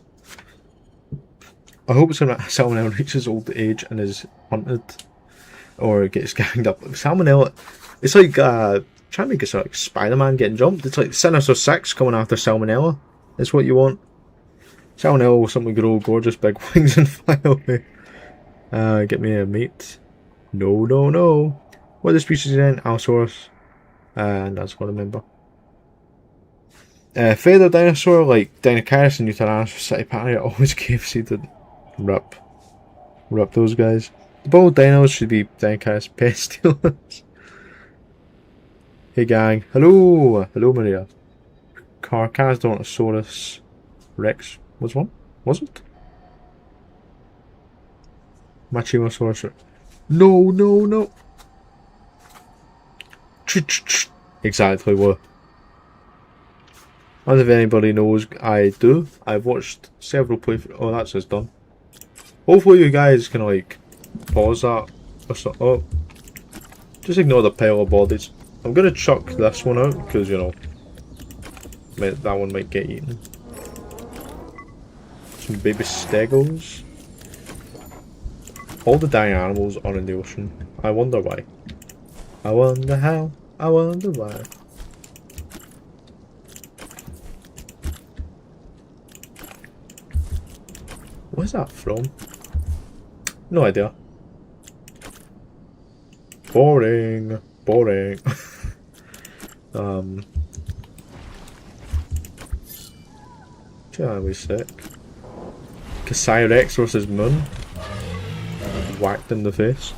I hope it's when Salmonella reaches old age and is hunted. Or gets ganged up. Salmonella... It's like trying to make it sort of like Spider-Man getting jumped. It's like Sinister 6 coming after Salmonella. That's what you want. Salmonella will simply grow gorgeous big wings and fly away. Get me a mate. No, no, no. What are the species in? Allosaurus. And that's what I remember. Feather dinosaur like Dinocaris and Eutyrannosaurus Citipania always cave-seated. Rip. Rip those guys. The bald dinos should be Dinocaris pestilens. Hey gang. Hello! Hello Maria. Carcharodontosaurus Rex was one? Was it? Machimosaurus. No, no, no! Exactly what? I don't know if anybody knows, I do. I've watched several playthroughs. Oh, that's just done. Hopefully you guys can like pause that or something. Oh. Just ignore the pile of bodies. I'm gonna chuck this one out because, you know, that one might get eaten. Some baby stegos. All the dying animals are in the ocean. I wonder why. I wonder how. I wonder why. Where's that from? No idea. Boring. Boring. Wait a sec. Kasai Rex versus Moon. Whacked in the face.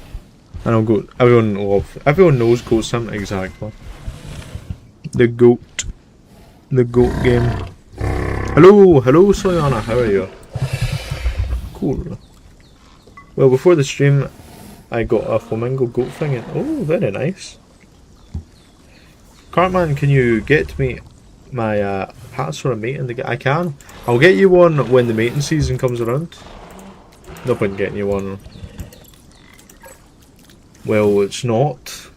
And I'll go. Everyone knows Goat Sim exactly. The goat. The goat game. Hello, hello Soyana, how are you? Cool. Well, before the stream, I got a flamingo goat thing and oh, very nice. Cartman, can you get me my hats for a mate in the I can. I'll get you one when the mating season comes around. No point getting you one. Well, it's not.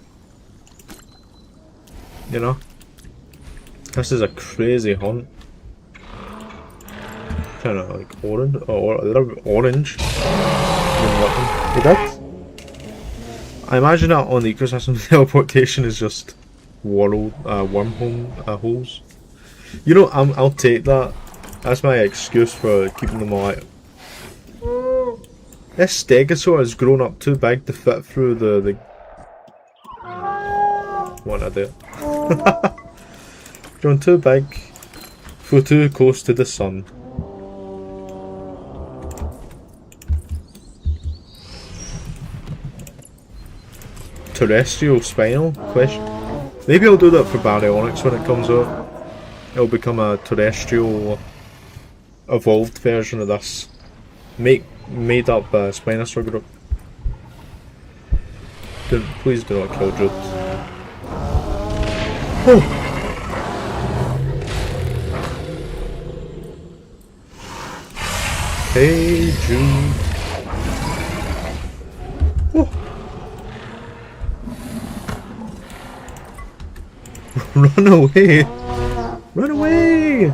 You know? This is a crazy hunt. Kind of like orange, or a little bit orange. Hey, that? I imagine that on the ecosystem teleportation is just wormhole holes. You know, I'll take that. That's my excuse for keeping them alive. This stegosaur has grown up too big to fit through the what I do. Grown too big, flew too close to the sun. Terrestrial spinal? Question. Maybe I'll do that for baryonyx when it comes out. It'll become a terrestrial evolved version of this. Made up Spinosaur group. Please do not kill Jude. Oh. Hey Jude. Oh. Run away! Run away!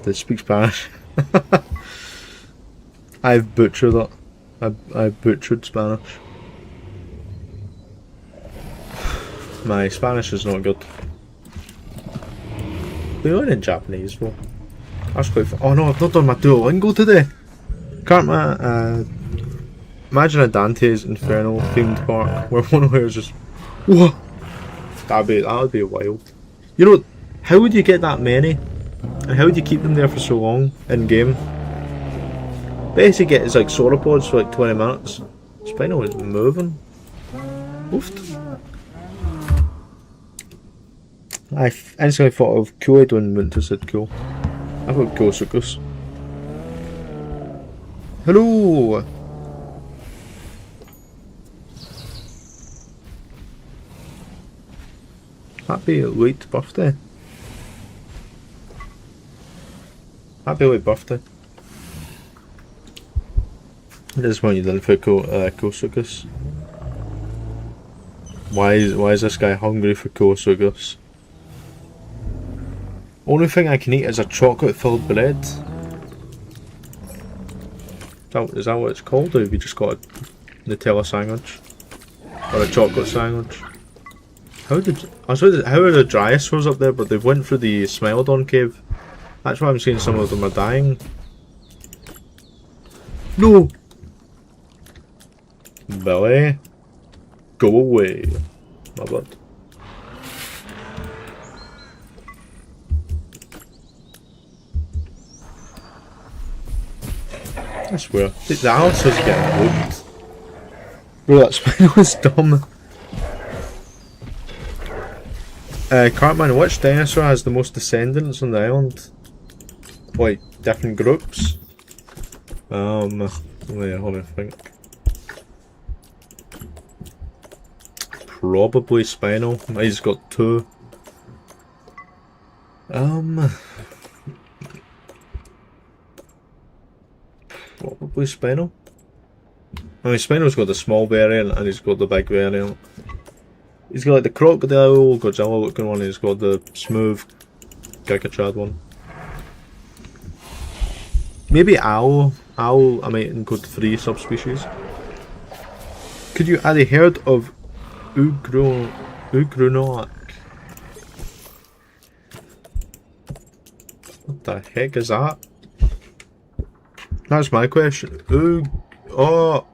They speak Spanish. I've butchered it. I've butchered Spanish. My Spanish is not good. We learn in Japanese though. That's quite fun. Oh no, I've not done my Duolingo today. Can't imagine a Dante's Inferno themed park where one of us just what? That would be wild. You know, how would you get that many? And how would you keep them there for so long in game? Best you get is like sauropods for like 20 minutes. Spino is moving. Oofed. I instantly thought of Kool-Aid when Winter said cool. I thought Kosukus. Hello! Happy late birthday. Happy late birthday. This is what you done for Kosukus. Why is this guy hungry for Kosukus? Only thing I can eat is a chocolate filled bread. Is that what it's called, or have you just got a Nutella sandwich? Or a chocolate sandwich? How are the Dryosaurs up there, but they've went through the Smilodon cave? That's why I'm seeing some of them are dying. No! Billy, go away, my bud. I swear, the Alice is getting hooked. Bro, that Spino is dumb. Cartman, which dinosaur has the most descendants on the island? Like, different groups? Yeah, let me think. Probably Spino. He's got 2. Probably Spino. I mean, Spino's got the small variant and he's got the big variant. He's got like the crocodile, Godzilla looking one, and he's got the smooth Gigachad one. Maybe owl. Owl, I might include 3 subspecies. Could you add a herd of Ugronoak? What the heck is that? That's my question. Oh,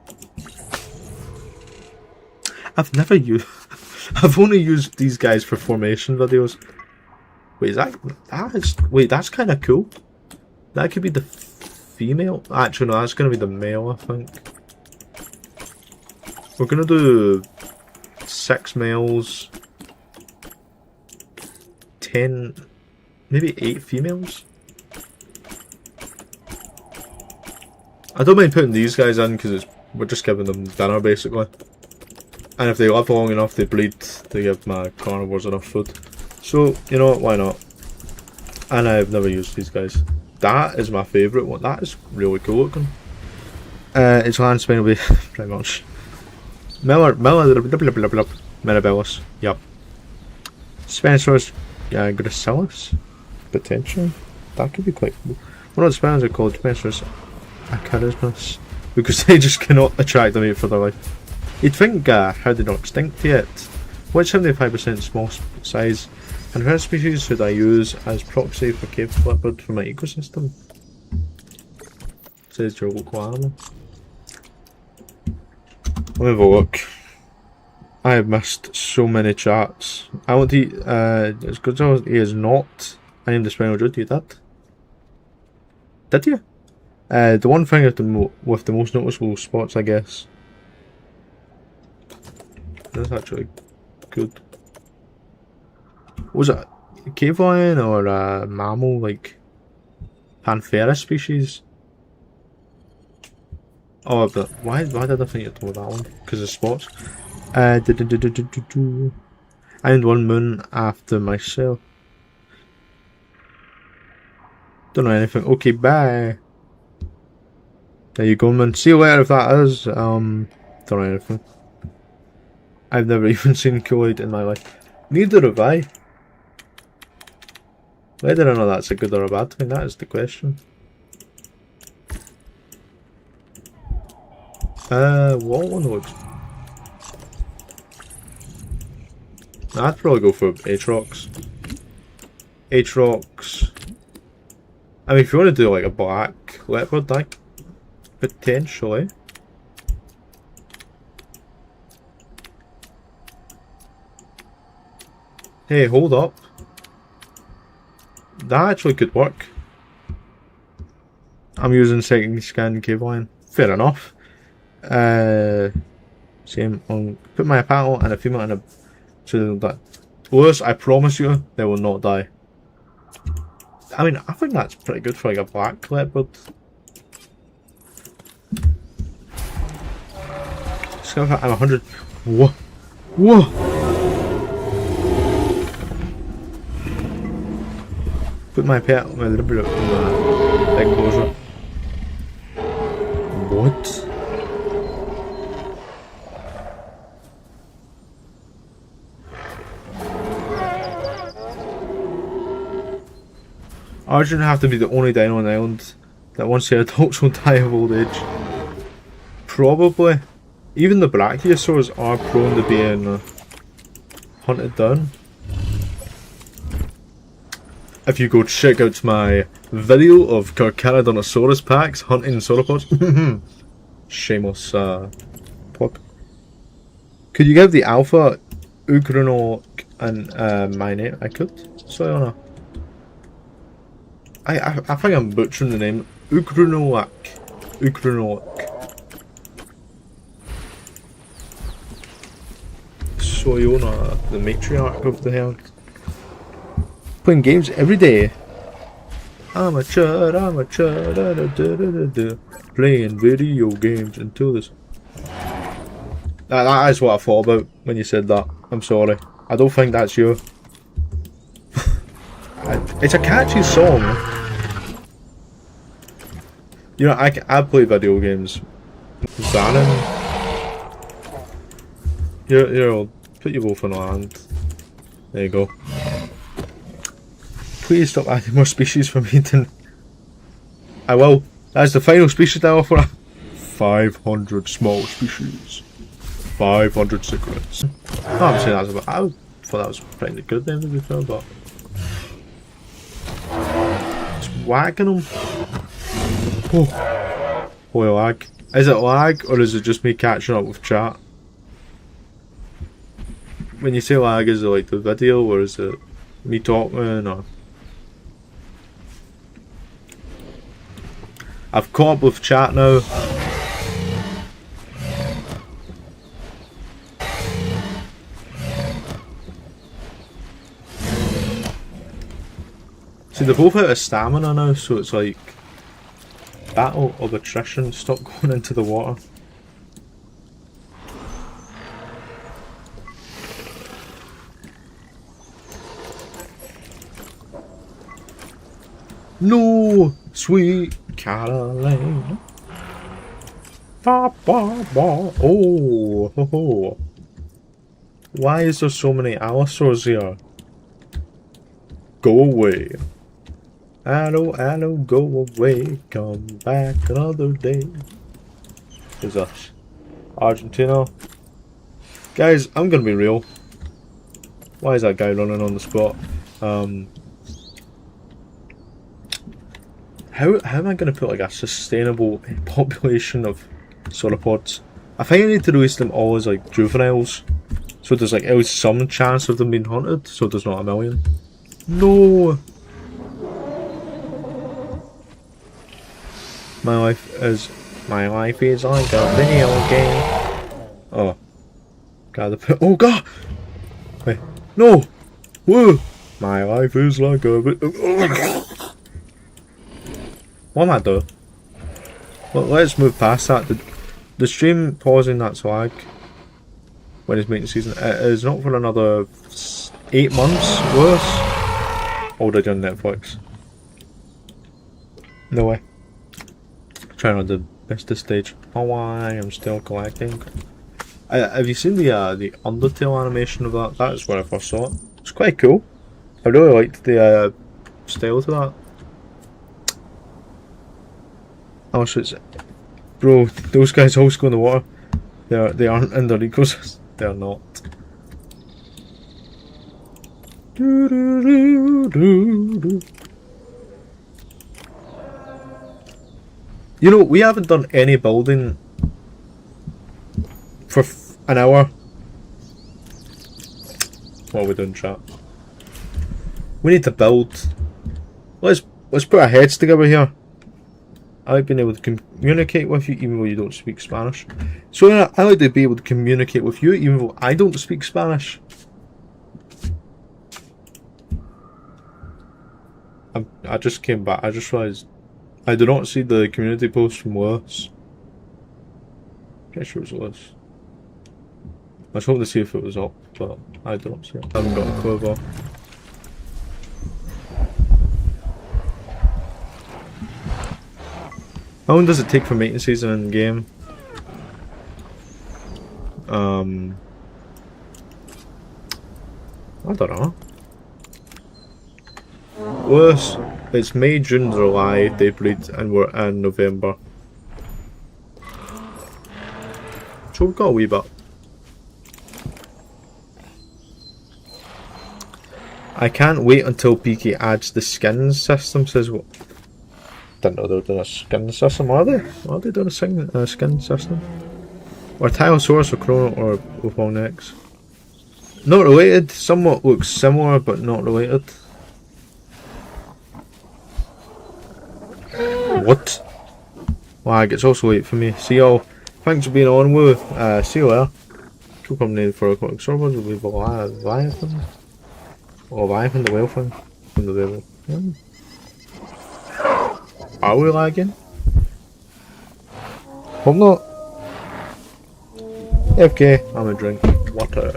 I've never used. I've only used these guys for formation videos. Wait, that's kind of cool. That could be the female. Actually, no, that's gonna be the male, I think. We're gonna do 6 males, 10, maybe 8 females. I don't mind putting these guys in because we're just giving them dinner basically. And if they live long enough, they breed to give my carnivores enough food. So, you know what, why not? And I've never used these guys. That is my favourite one. That is really cool looking. Its land span will be pretty much. Mirabilis. Yup. Spinosaurus gracilis. Potentially. That could be quite cool. One of the spines are called Spinosaurus acarismus because they just cannot attract a mate for their life. You'd think, how they're not extinct yet. Which 75% small size and rare species should I use as proxy for cave leopard for my ecosystem? Says your local animal. Let me have a look. I have missed so many chats. I want to it's because he is not. I named the spinal dude. You did? Did you? The one thing with the most noticeable spots, I guess. That's actually good. Was it a cave lion or a mammal, like Panthera species? Oh, but why did I think you told that one? Because of spots. I named one moon after myself. Don't know anything. Okay, bye. There you go, man. See you later if that is. Don't know anything. I've never even seen Kool-Aid in my life. Neither have I. Whether or not that's a good or a bad thing, that is the question. What one looks? I'd probably go for Aatrox. Aatrox. I mean, if you want to do like a black leopard, like potentially. Hey, hold up. That actually could work. I'm using second scan cave line. Fair enough. Same on put my apparel and a female in a so that Lewis, I promise you they will not die. I mean, I think that's pretty good for like a black leopard. I'm 100. Whoa. Whoa. Put my pet my little enclosure. What? Arjun have to be the only dino on the island that once the adults will die of old age. Probably. Even the brachiosaurs are prone to being hunted down. If you go check out my video of Carcharodontosaurus packs hunting sauropods. Shameless plug. Could you give the alpha Ugrunok and my name? I could. Sayona. I think I'm butchering the name. Ugrunok. Soyona, the matriarch of the herd. Playing games every day. Amateur, playing video games until this. That is what I thought about when you said that. I'm sorry. I don't think that's you. It's a catchy song. You know, I play video games. Xanon. Here, I'll put you both on land. There you go. Please stop adding more species for me to... I will. That's the final species I offer. 500 small species. 500 secrets. No, I'm saying that's about... I thought that was pretty good then to be fair, but... Just whacking them. Oh. Boy, lag. Is it lag or is it just me catching up with chat? When you say lag, is it like the video or is it me talking or... I've caught up with chat now. See, they're both out of stamina now, so it's like battle of attrition. Stop going into the water. No, sweet Caroline. Ba ba ba. Oh, ho ho. Why is there so many allosaurs here? Go away. Allo, allo, go away. Come back another day. Who's us? Argentina. Guys, I'm gonna be real. Why is that guy running on the spot? How am I going to put like a sustainable population of sauropods I think I need to release them all as like juveniles. So there's like at least some chance of them being hunted, so there's not a million. No! My life is like a video game. Oh. God, oh god! Wait. No! Whoa! My life is like a what am I doing? Well, let's move past that. The stream pausing that's lag when it's making season. It is not for another 8 months worse. Already on Netflix. No way. Trying not to miss this stage. Oh, I am still collecting. Have you seen the Undertale animation of that? That is where I first saw it. It's quite cool. I really liked the style to that. Also, it's bro. Those guys always go in the water. They aren't in their ecos. They're not. You know, we haven't done any building for an hour. What are we doing, chat? We need to build. Let's put our heads together here. I like being able to communicate with you even though you don't speak Spanish. So yeah, I like to be able to communicate with you even though I don't speak Spanish. I just came back. I just realised I did not see the community post from Lewis. Pretty sure it was Lewis. I was hoping to see if it was up, but I don't see it. I haven't got a clue about. How long does it take for mating season in the game? I don't know. Worse, it's May, June, July they breed, and we're in November. So we've got a wee bit. I can't wait until PK adds the skins system, says what? Didn't know they were doing a skin system, are they? Are they doing a skin system? Or Tylosaurus or Chrono or with long necks? Not related, somewhat looks similar but not related. What? Lag, it's also late for me. See y'all. Thanks for being on with. See you later. Cool company for a quick servers will be Leviathan. Or Leviathan the whale thing. From the devil. Yeah. Are we lagging? Hope not. FK, I'm gonna drink water.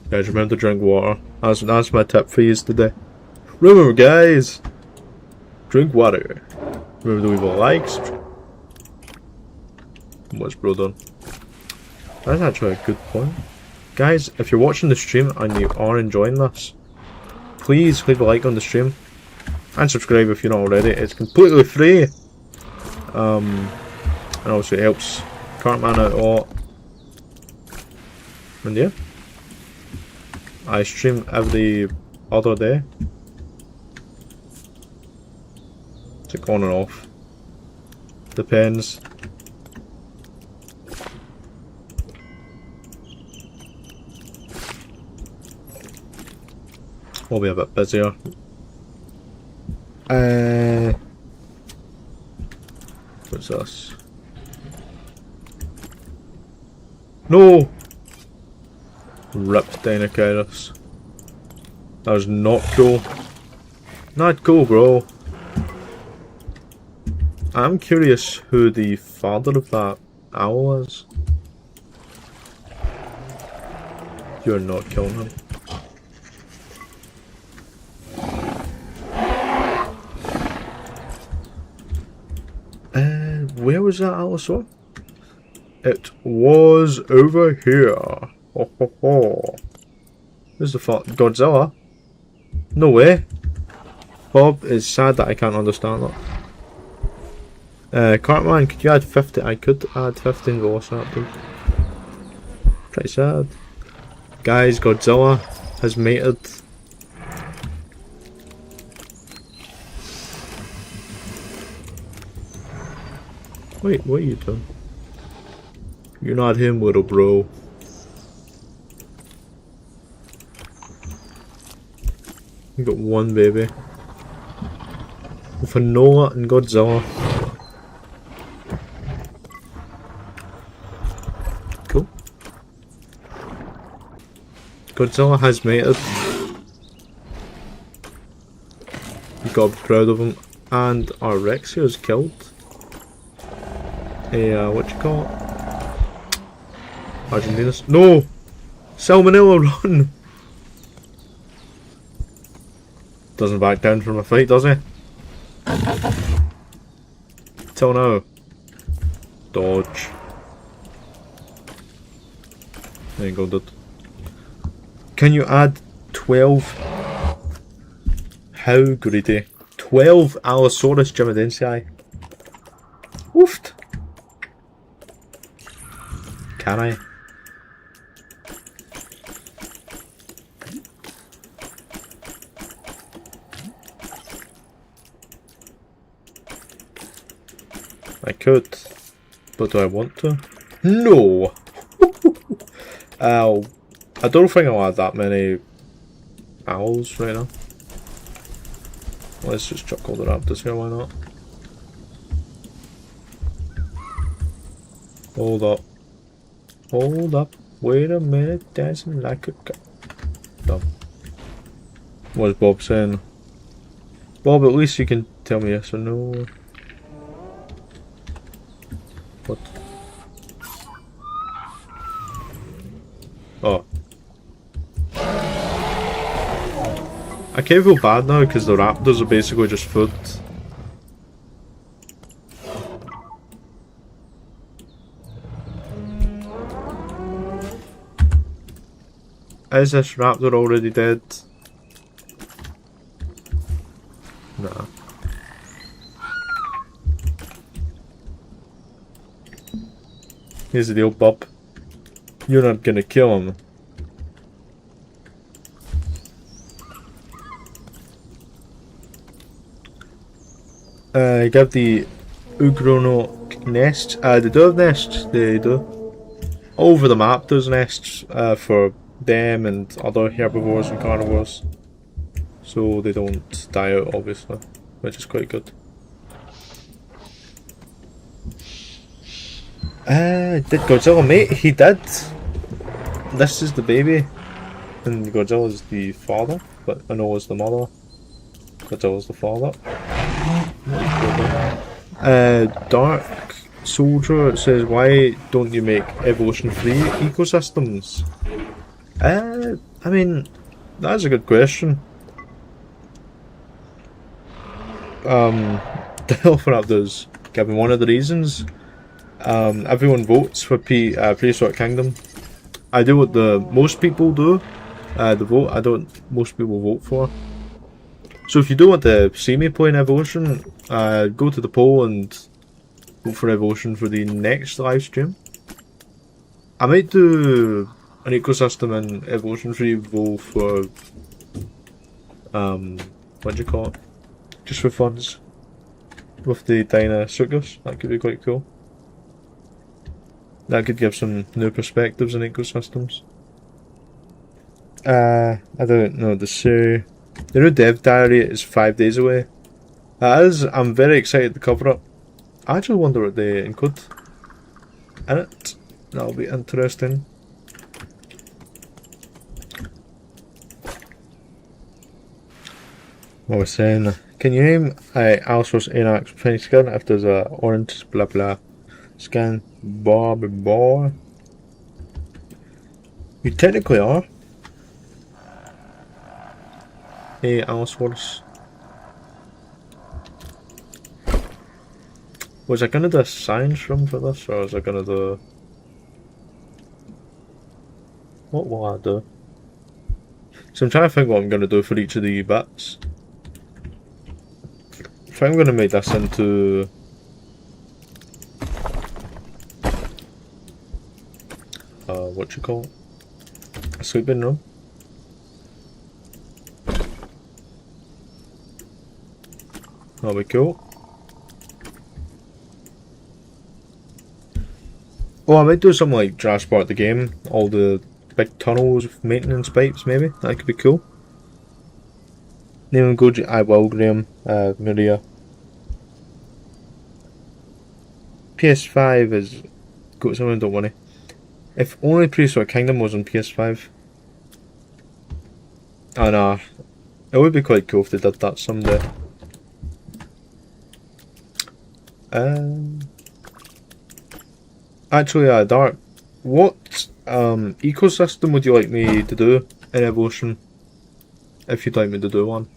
Guys, remember to drink water. That's my tip for you today. Remember, guys, drink water. Remember to leave a like. What's bro done? That's actually a good point. Guys, if you're watching the stream and you are enjoying this, please leave a like on the stream. And subscribe if you're not already. It's completely free. And also it helps Cartman out a lot. And yeah. I stream every other day. It's like on and off. Depends. We'll be a bit busier. What's this? No! Ripped Dinocaris. That was not cool. Not cool, bro. I'm curious who the father of that owl is. You're not killing him. Where was that Allosaur? It was over here. Ho ho ho. Where's the fuck? Godzilla? No way. Bob is sad that I can't understand that. Cartman, could you add 50? I could add 15 Velociraptors. Pretty sad. Guys, Godzilla has mated. Wait, what are you doing? You're not him, little bro. You got one baby. With a Noah and Godzilla. Cool. Godzilla has mated. You gotta be proud of him. And our Rexia is killed. What you call it? Argentina's. No! Salmonella, run! Doesn't back down from a fight, does he? Till now. Dodge. There you go, dude. Can you add 12? How greedy. 12 Allosaurus Gemidensii. Woofed. Can I? I could, but do I want to? No! I don't think I'll add that many owls right now. Let's just chuck all the raptors here, why not? Hold up. Hold up. Wait a minute, dancing like a dumb. What's Bob saying? Bob, at least you can tell me yes or no. What? Oh. I can't feel bad now because the raptors are basically just food. Is this raptor already dead? Nah. Here's the deal, Bob. You're not gonna kill him. Give the Ugrono nest. They do have nests. They do. All over the map there's nests for them and other herbivores and carnivores. So they don't die out, obviously. Which is quite good. Did Godzilla mate? He did. This is the baby. And Godzilla is the father. But Inoa is the mother. Godzilla is the father. Dark Soldier says, why don't you make evolution-free ecosystems? I mean, that's a good question. The Elephant Raptors give me one of the reasons. Everyone votes for Prehistoric Kingdom. I do what most people do. The vote most people vote for. So if you do want to see me playing Evolution, go to the poll and vote for Evolution for the next live stream. I might do an ecosystem in Evolution for Evo for what do you call it? Just for funs. With the Dinosuchus. That could be quite cool. That could give some new perspectives in ecosystems. I don't know the say. The new dev diary is 5 days away. I'm very excited to cover it. I actually wonder what they include in it. That'll be interesting. What was saying? Can you name Allosaurus Anax with any skin if there's a orange blah blah skin? Bob. You technically are. Hey, Allosaurus. Was I gonna do a science room for this, or was I gonna do... What will I do? So I'm trying to think what I'm gonna do for each of the bits. I think I'm gonna make this into... what you call it? A sleeping room. That'll be cool. Oh, Well, I might do something like Jurassic Park the game, all the big tunnels with maintenance pipes, maybe. That could be cool. Name and Goji, I will, Graham, Maria. PS5 is... Got someone, don't worry. If only Prehistoric Kingdom was on PS5. Oh no. It would be quite cool if they did that someday. Actually, Dark, what ecosystem would you like me to do in Evolution? If you'd like me to do one.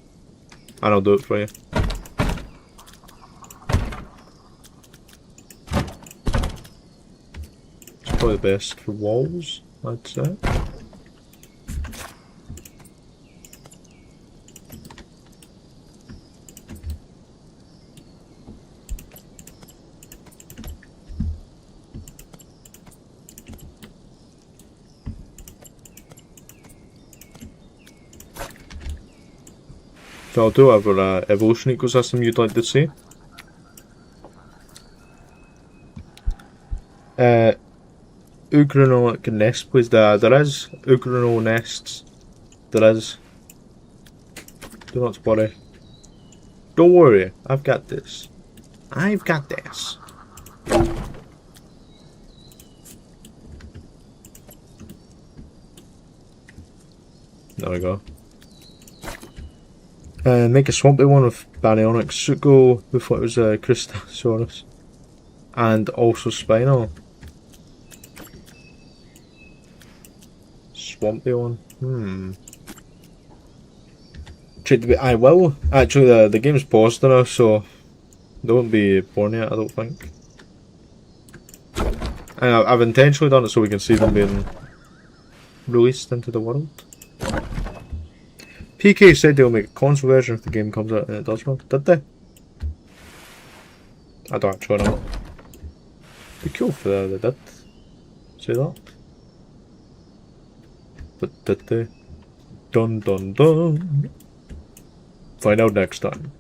And I'll do it for you. It's probably the best for walls, I'd say. So I'll do whatever evolution ecosystem you'd like to see. Ugranolic nest, please. There is Ugranol nests. There is. Do not worry. Don't worry, I've got this. I've got this. There we go. Make a swampy one with Baryonyx Suco before it was Crystasaurus. And also Spinal. Swampy one. Check the bit. I will. Actually, the game's paused now, so they won't be born yet, I don't think. And I've intentionally done it so we can see them being released into the world. PK said they'll make a console version if the game comes out and it does one. Did they? I don't actually know. Be cool if they did say that. But did they? Dun dun dun. Find out next time.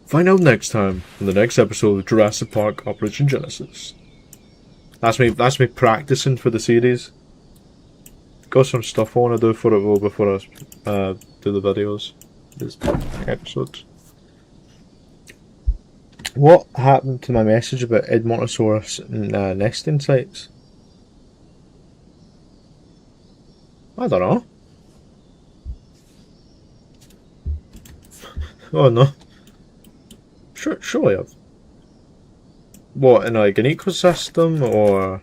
Find out next time in the next episode of Jurassic Park Operation Genesis. That's me practicing for the series. Got some stuff I want to do for it before I do the videos. This episodes. What happened to my message about Edmontosaurus and nesting sites? I don't know. Oh no. Surely I've... What, in like an ecosystem, or...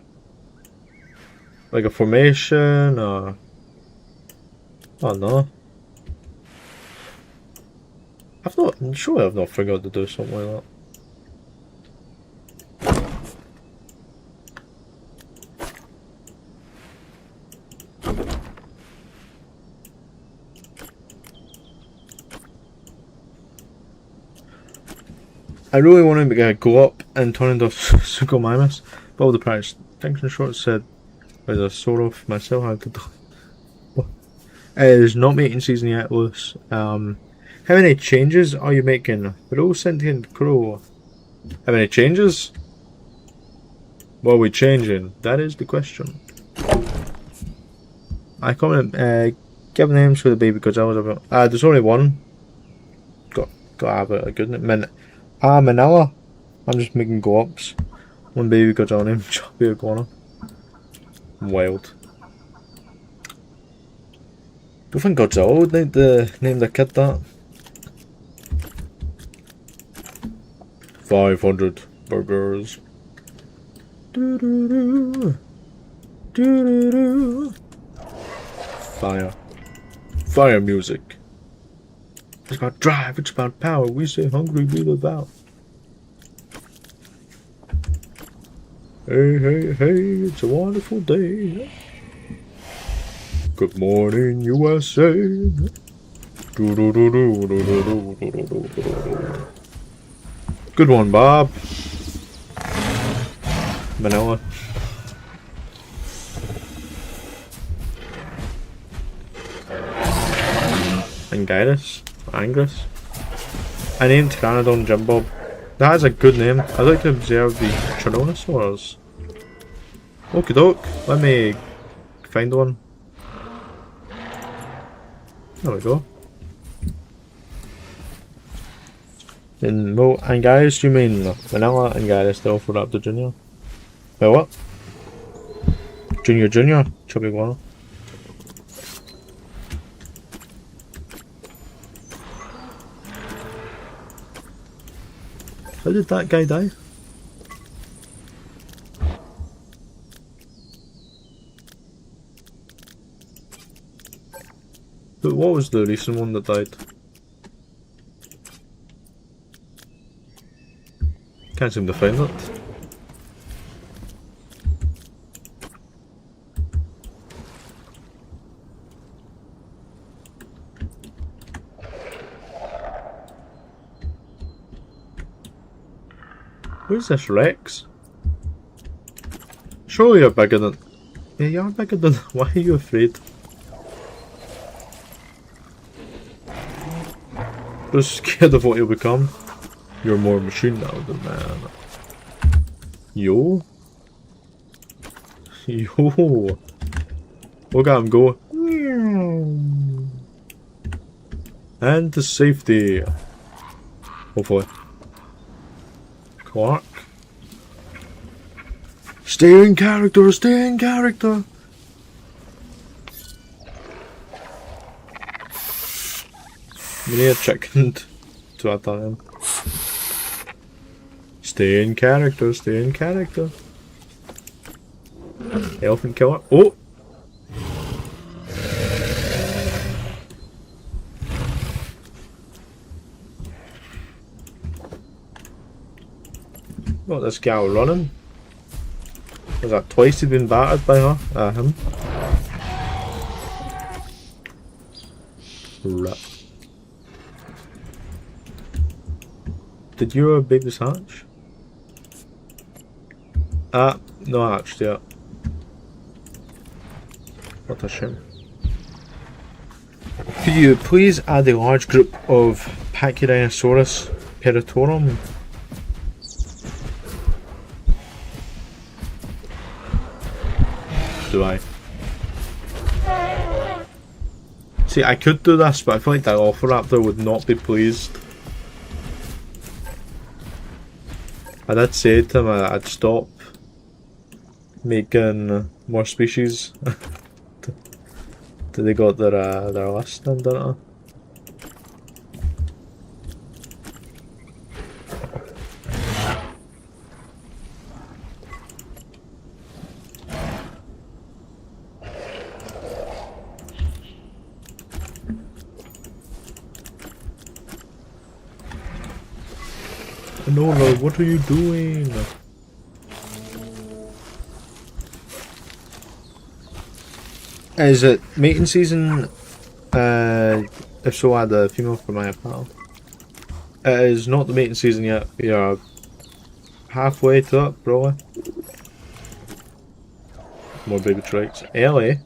like a formation, or... I don't know. Surely I've not forgot to do something like that. I really want to go up and turn into Suchomimus, but all the practice extinction shots said there's a sort of myself how to do. It is not mating season yet, Lewis. How many changes are you making? Bro, sentient crow. How many changes? What are we changing? That is the question. I comment give names for the baby because I was about there's only one. Got to have a good minute. Manila. I'm just making go-ups. One baby got on him, Choppy Iguana. Wild. Do you think Godzilla would need to name the kid that? 500 burgers. Doo-doo-doo. Doo-doo-doo. Fire. Fire music. It's about drive, it's about power. We say hungry, we live out. Hey, hey, hey, it's a wonderful day. Good morning, USA. Good one, Bob. Manila. Anguirus. Angus. I named Pteranodon Jim Bob. That is a good name. I'd like to observe the Tyrannosaurs. Okie doke. Let me find one. There we go. And well, Anguirus, you mean Vanilla Anguirus, the Raptor Junior? Well, what? Junior, chubby one. How did that guy die? But what was the recent one that died? Can't seem to find it. Where's this Rex? Surely you're bigger than... Yeah, you're bigger than... Why are you afraid? Just scared of what you'll become. You're more machine now than man. Yo. Yo. Look at him go. And to safety. Hopefully. Clark. Stay in character, stay in character. We need a chicken to attack him. Stay in character, stay in character. Elephant killer. Oh! Got this gal running. Was that twice he'd been battered by her? Him. Right. Did your babies hatch? No hatched yet. What a shame. Could you please add a large group of Pachyrhinosaurus peritorum? Do I? See, I could do this, but I feel like that Raptor would not be pleased. I did say to him I'd stop making more species. They got their list in, didn't they? No, what are you doing? Is it mating season? If so, add a female for my pal. It is not the mating season yet. We are halfway to it, probably. More baby trikes. Ellie?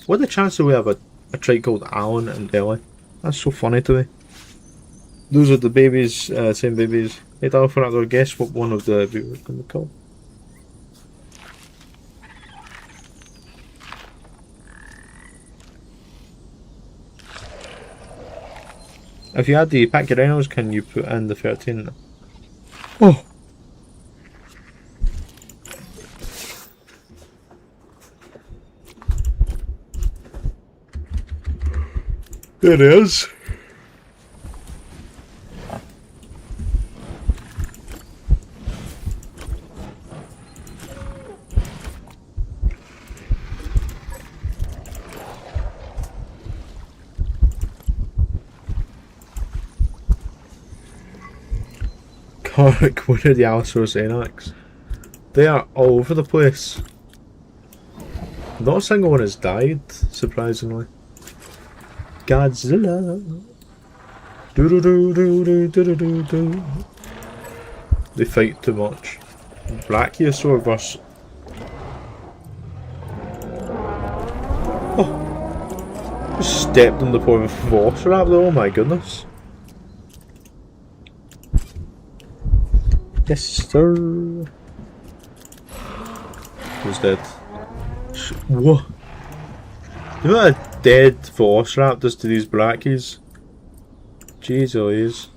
What are the chances we have a trike called Alan and Ellie? That's so funny to me. Those are the babies, same babies. Hey, Alpha, guess what one of the viewers can be called? If you add the Pachyrhinos, can you put in the 13? Oh! There it is. Cork, what are the Allosaurus Anax? They are all over the place. Not a single one has died, surprisingly. Godzilla. Do do do do do do do do. They fight too much. Brachiosaur versus. Oh, just stepped on the poor Velociraptor, oh my goodness. Yes, sir. Who's dead? What? You know what a dead Velociraptor does to these brackies? Jeez Louise.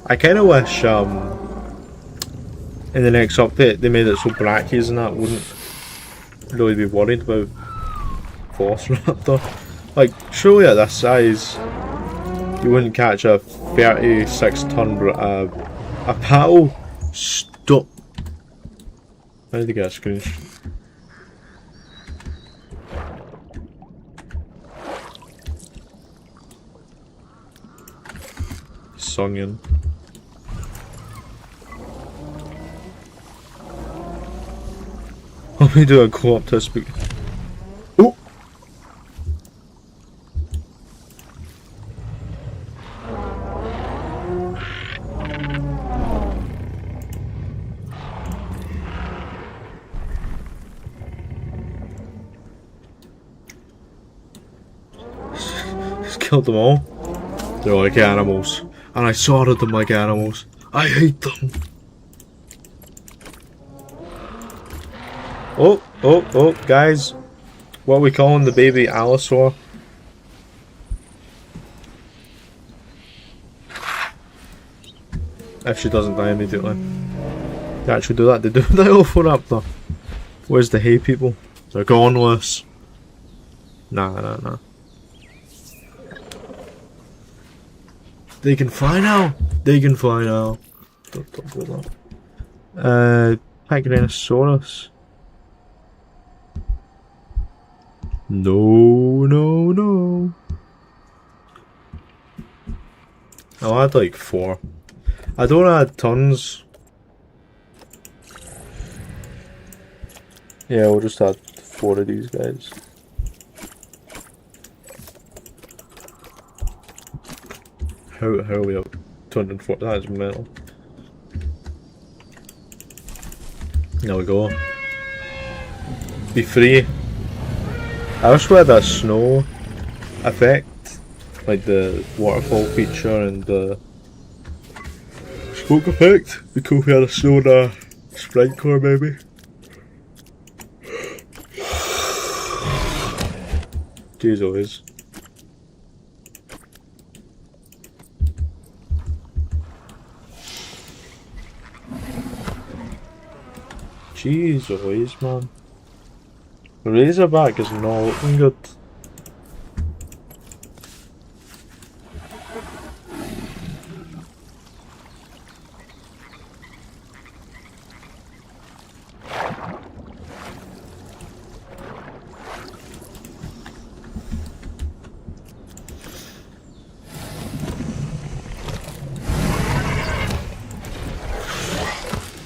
I kinda wish in the next update they made it so brackies and that wouldn't really be worried about Velociraptor. Like, surely at this size you wouldn't catch a 36-ton a paddle. Stop. I need to get a screenshot. Songin. Let me do a co-op to speak. Oh! Just killed them all. They're like animals. And I slaughtered them like animals. I hate them. Oh, guys. What are we calling the baby allosaur? If she doesn't die immediately. They actually do that. They do the Velociraptor. Where's the hay people? They're gone, Lewis. Nah. They can fly now. They can fly now. Don't go that. Pachyrhinosaurus. No. I'll add like 4. I don't add tons. Yeah, we'll just add 4 of these guys. How are we up? 240, that is mental. There we go. Be free. I wish we had that snow effect, like the waterfall feature and the smoke effect. It'd be cool if we had a snow and a sprinkler maybe. Jeez always. Jeez always, man. The Razorback is not looking good.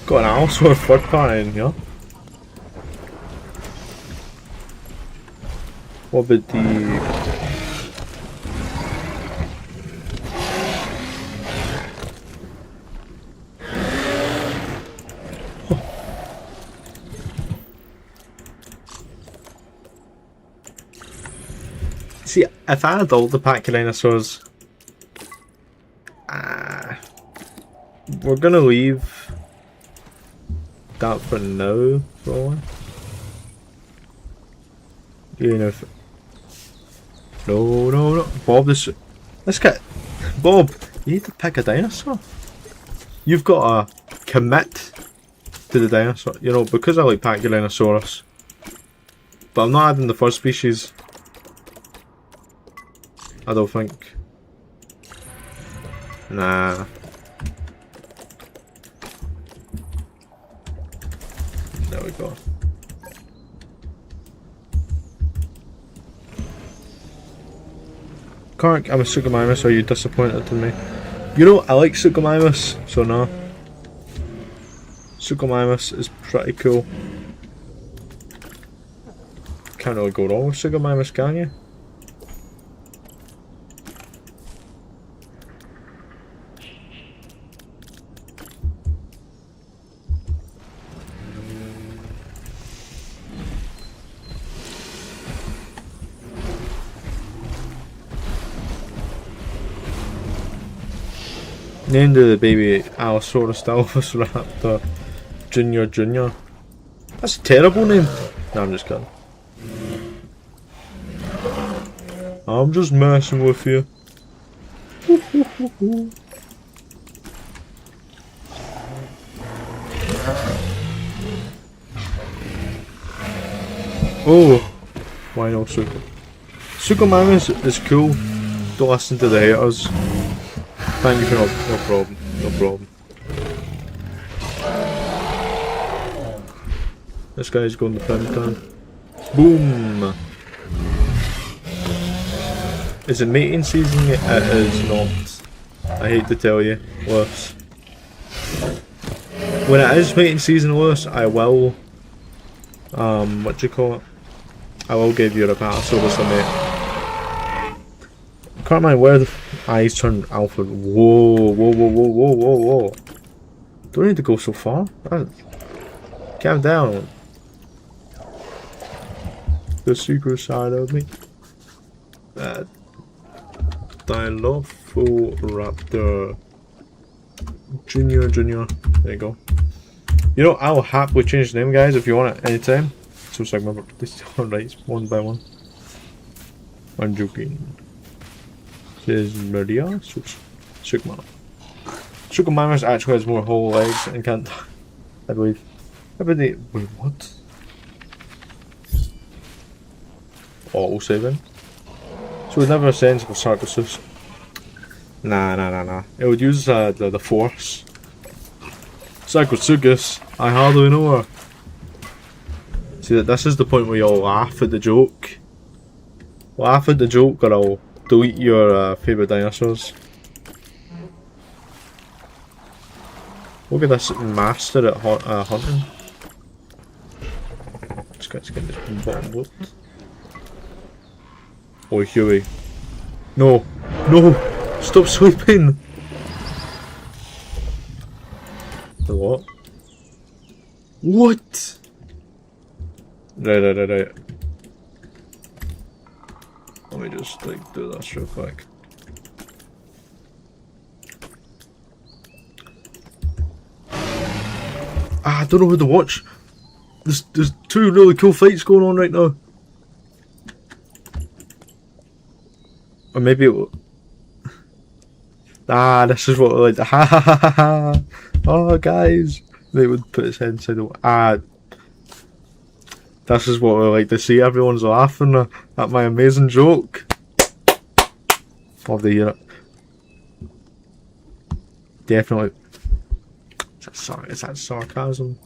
Got an allosaur third party in here. What about the... See, if I had all the Pachyrhinosaurs, we're gonna leave that for now, probably. Even if... No. Bob, let's get... Bob, you need to pick a dinosaur. You've got to commit to the dinosaur. You know, because I like Pachyrhinosaurus. But I'm not adding the first species. I don't think. Nah. There we go. Kark, I'm a Suchomimus, are you disappointed in me? You know, I like Suchomimus, so no. Suchomimus is pretty cool. Can't really go wrong with Suchomimus, can you? Named the baby Allosaurus Raptor Junior. That's a terrible name. No, I'm just kidding. I'm just messing with you. Oh, why not Suka? Suka Mammoth is cool. Don't listen to the haters. Thank you for no problem. No problem. This guy's going to Princeton. Boom! Is it mating season yet? It is not. I hate to tell you, Lewis. When it is mating season, Lewis, I will. What do you call it? I will give you a Rapatosaurus a mate. Can't mind where the eyes turn alpha. Whoa. Don't need to go so far. Calm down. The secret side of me. Dilophosaurus Junior. There you go. You know, I'll happily change the name, guys, if you want it anytime. So I remember this right one by one. I'm joking. Says Maria Suka Mammoth actually has more whole legs and can't, I believe. Wait, what? Auto saving. So it's never a sense for Sarcosus. Nah. It would use the force. Sarcosuchus, I hardly know her. See, this is the point where you'll laugh at the joke. Laugh at the joke or I'll delete your favourite dinosaurs. Look at this master at hunting. This guy's getting this bottom boat. Oh, Huey. No! Stop sleeping! The what? What? Right. Let me just do this real quick. I don't know who to watch. There's two really cool fights going on right now. Or maybe it will. This is what like ha. Oh guys. They would put his head inside the this is what we like to see. Everyone's laughing at my amazing joke. Love to hear it. Definitely. Is that sarcasm?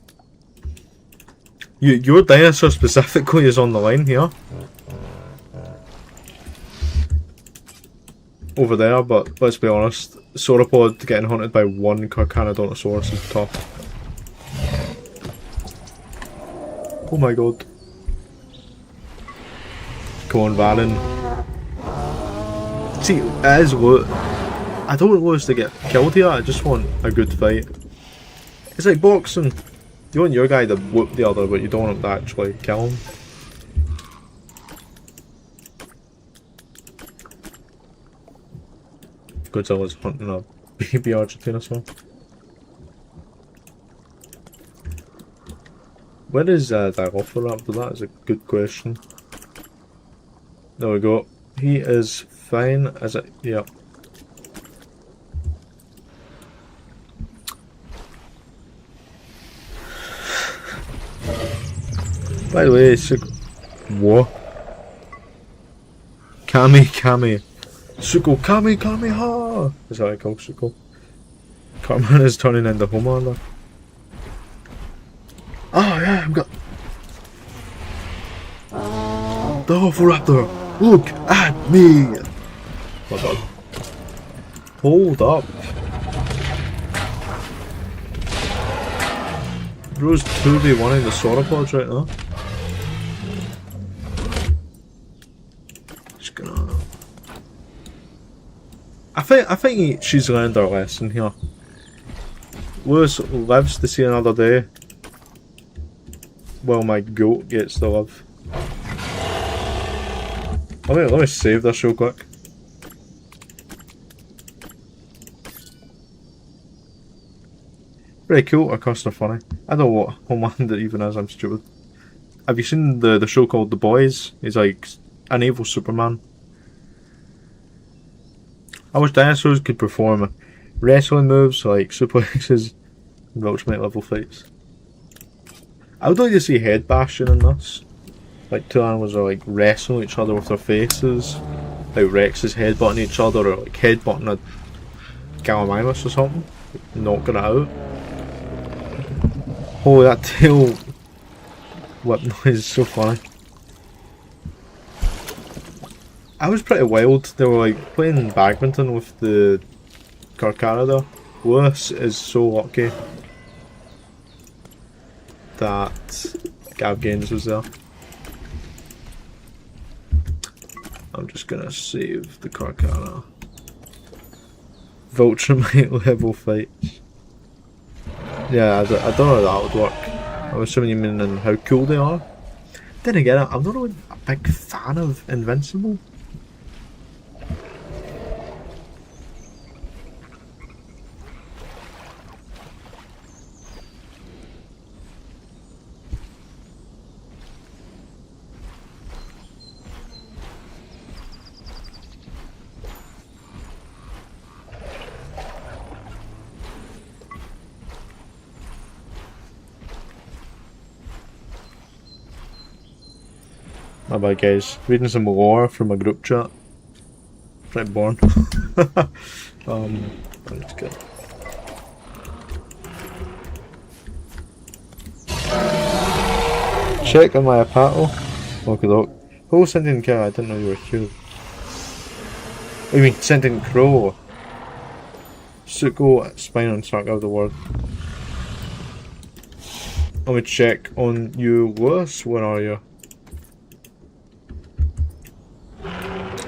Your dinosaur specifically is on the line here. Over there, but let's be honest, sauropod getting hunted by one Carcharodontosaurus is tough. Oh my god. Come on, Varen. See, it is loot. I don't want Lewis to get killed here, I just want a good fight. It's like boxing. You want your guy to whoop the other, but you don't want him to actually kill him. Godzilla's hunting a baby Argentinosaur. Where is Dilophosaurus? That is a good question. There we go. He is fine as it. Yep. By the way, what? Kami. Suko Kami ha! Is that what I call Suko? Cartman is turning into Homelander. Oh yeah, I've got the Dilophosaurus. Look at me. Oh god. Hold up. Bro's 2v1ing the sauropods right now. Just gonna. I think she's learned her lesson here. Lewis lives to see another day. Well, my goat gets to live. Let me save this real quick. Very cool, of course they're funny. I don't know what Homeland it even is, I'm stupid. Have you seen the show called The Boys? He's like an evil Superman. I wish dinosaurs could perform wrestling moves like suplexes and ultimate level fights. I would like to see head bashing in this. Like two animals are like wrestling each other with their faces. Like Rex is headbutting each other, or like headbutting a Gallimimus or something. Knocking it out. Oh, that tail whip noise is so funny. I was pretty wild. They were like playing badminton with the Carcara there. Lewis is so lucky that Gav Gaines was there. I'm just gonna save the Carcara. Vultramite level fights. Yeah, I don't know how that would work. I'm assuming you mean in how cool they are. Then again, I'm not really a big fan of Invincible. My bad guys, reading some lore from a group chat. Pretty boring. I'm just kidding. Check on my Apato. Okay, look. Oh, sentient cow, I didn't know you were cute. What do you mean, sentient crow? Suko, spine on start of the word. Let me check on you, Lewis. Where are you?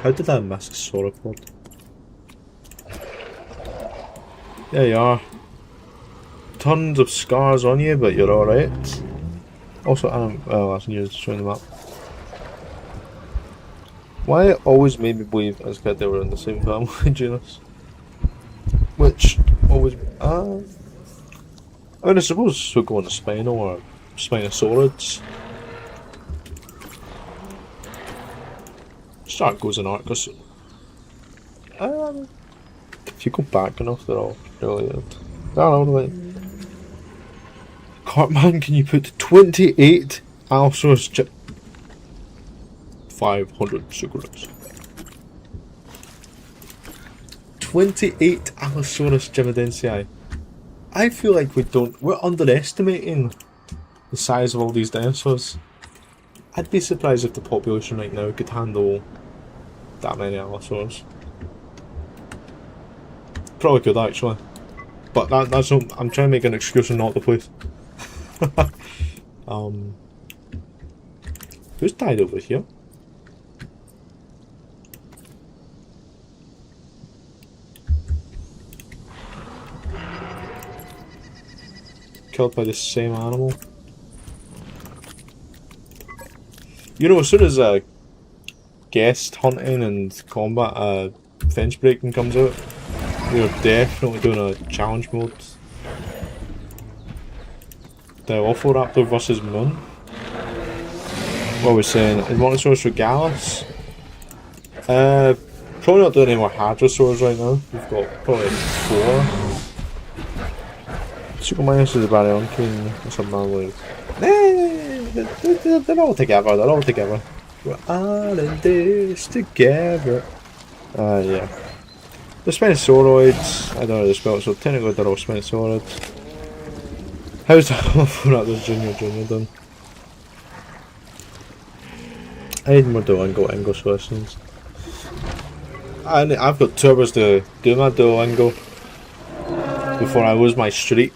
How did I miss a sauropod? There you are. Tons of scars on you, but you're alright. Also, oh, that's news showing them up. Why it always made me believe as a kid they were in the same family genus? Which always. I mean, I suppose we'll go on the Spino or Spinosaurids. Shark goes in Arcus. If you go back enough, they're all related. I don't know, like. Cartman, can you put 28 Allosaurus 500 cigarettes? 28 Allosaurus Gemidensii. I feel like we're underestimating the size of all these dinosaurs. I'd be surprised if the population right now could handle that many Allosaurs. Probably could actually. But that's not, I'm trying to make an excuse and not the place. Who's died over here? Killed by the same animal. You know, as soon as guest hunting and combat fence breaking comes out, we're definitely doing a challenge mode. The Raptor versus Moon. What we're saying, Inmonosaurus regalis. Probably not doing any more Hadrosaurs right now. We've got probably 4. Superminus is a Baryon King. That's a man they're all together, they're all together. We're all in this together. Yeah. The Spinosauroids, I don't know the spell, so technically they're all Spinosaurids. How's the Raptors Junior done? I need more Duolingo English lessons. I've got 2 hours to do my Duolingo before I lose my streak.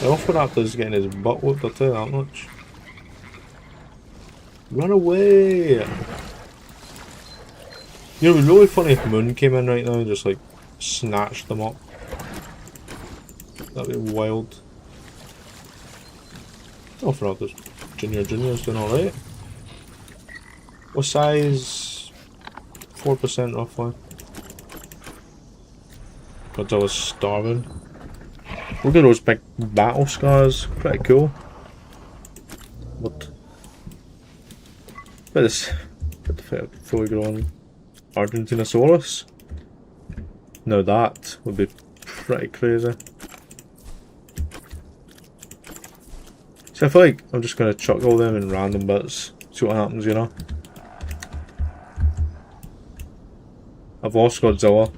The Raptor's getting his butt whooped, I'll tell you that much. Run away! You know, it would be really funny if Moon came in right now and just like snatched them up. That'd be wild. Raptors Junior's doing alright. What size? 4% roughly. Godzilla's starving. Look at those big battle scars. Pretty cool. What? But this fully grown Argentinosaurus. Now that would be pretty crazy. So I feel like I'm just gonna chuck all them in random bits, see what happens, you know? I've lost Godzilla.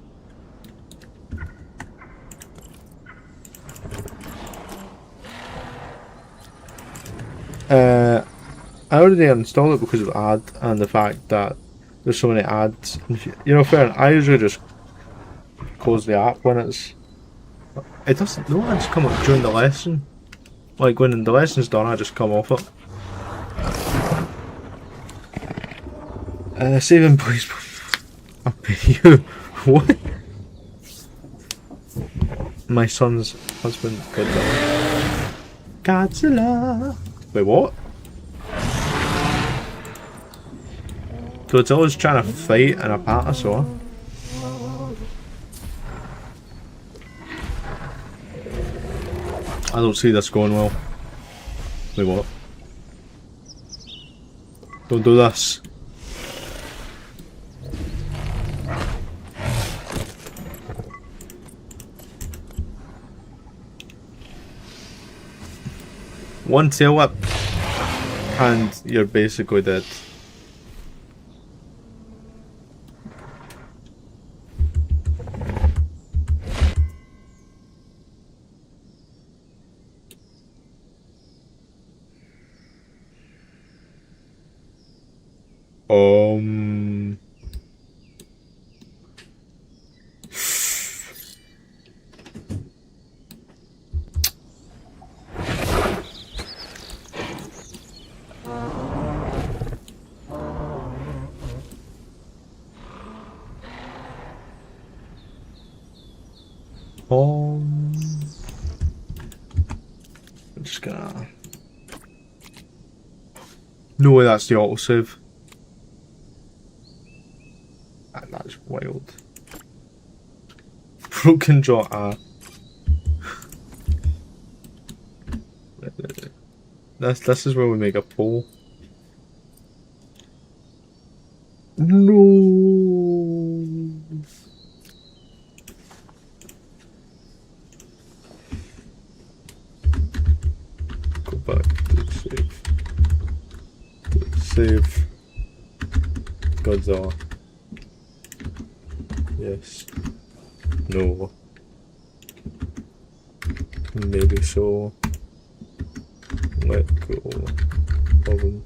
I already installed it because of the ad and the fact that there's so many ads. You know, fair enough, I usually just close the app when it's... It doesn't... No ads come up during the lesson. Like when the lesson's done, I just come off it. Saving please. I'll pay you. What? My son's husband, Godzilla. Godzilla! Wait, what? Godzilla's trying to fight an apatosaur. I don't see this going well. Wait, what? Don't do this. One tail whip and you're basically dead. I'm just gonna... No way that's the autosave. That's wild. Broken jaw, This is where we make a pole. No. Go back to save. Save. Godzilla. Yes. No. Maybe so. Let go of him.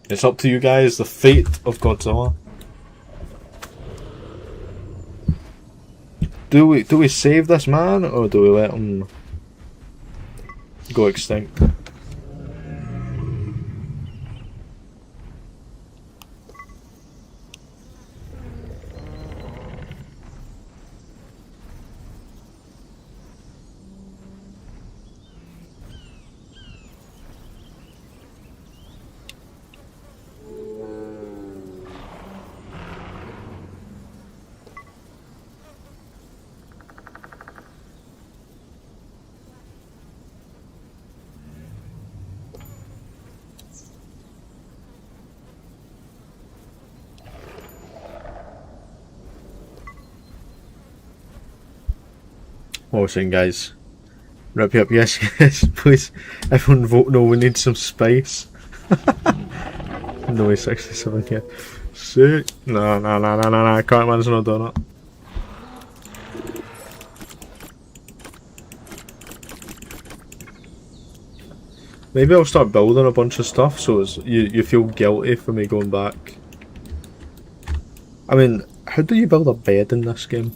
It's up to you guys, the fate of Godzilla. Do we save this man or do we let him go extinct? What was I saying, guys? Rip you up, yes, yes, please. Everyone vote no, we need some spice. No, he's 67 here. Sick. No, Cartman's not done it. Maybe I'll start building a bunch of stuff so it's, you feel guilty for me going back. I mean, how do you build a bed in this game?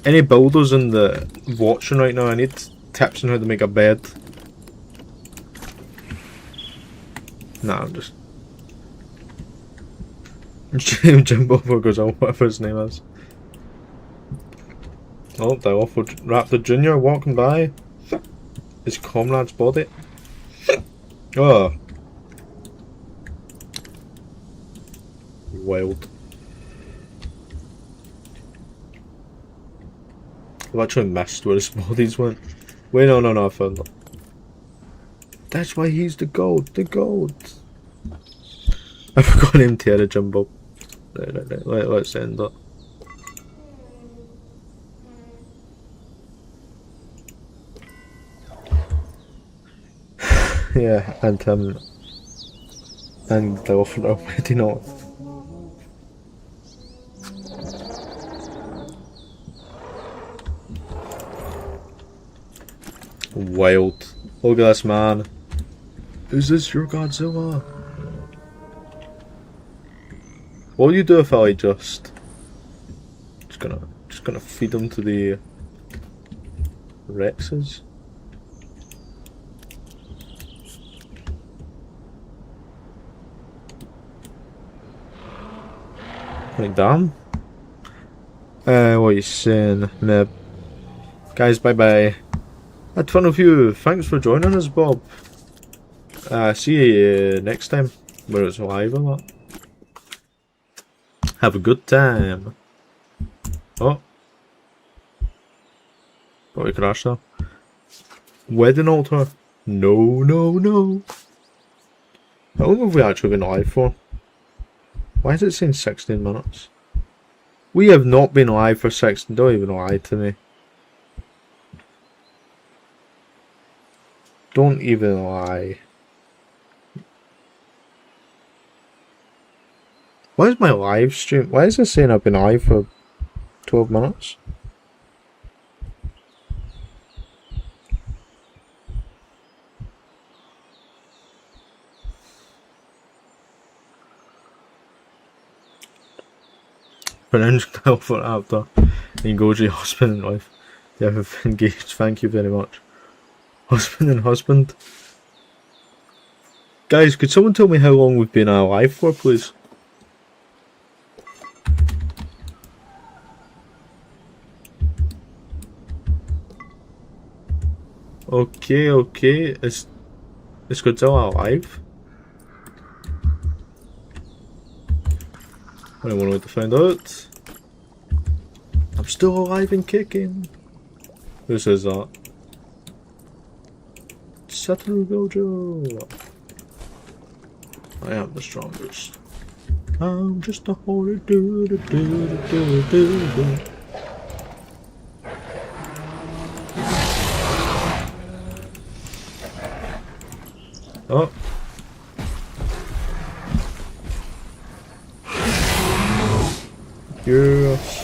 Any builders in the watching right now, I need tips on how to make a bed. Nah, I'm just... Jimbo goes on, whatever his name is. Oh, the awful Raptor Jr. walking by. His comrade's body. Oh. wild. I've actually missed where his bodies went. Wait, no, I found them. That's why he's the goat, I forgot him to a Jumbo. Right, let's end it. Yeah, and the offer already not. Wild. Look at this man. Is this your Godzilla? What will you do if I just gonna feed him to the Rexes? Like damn. What are you saying, Meb? Guys, bye bye. Had fun with you. Thanks for joining us, Bob. See you next time, where it's live or what. Have a good time. Oh. Probably crashed there. Wedding altar. No. How long have we actually been live for? Why is it saying 16 minutes? We have not been live for 16. Don't even lie to me. Don't even lie. Why is my live stream? Why is it saying I've been live for 12 minutes? Pronounced now for after engage your husband and wife. You have engaged, thank you very much. Husband and husband. Guys, could someone tell me how long we've been alive for, please? Okay. Is Godzilla alive? I don't want to find out. I'm still alive and kicking. Who says that? Satoru Gojo. I am the strongest. I'm just a holy do. Oh. Yes.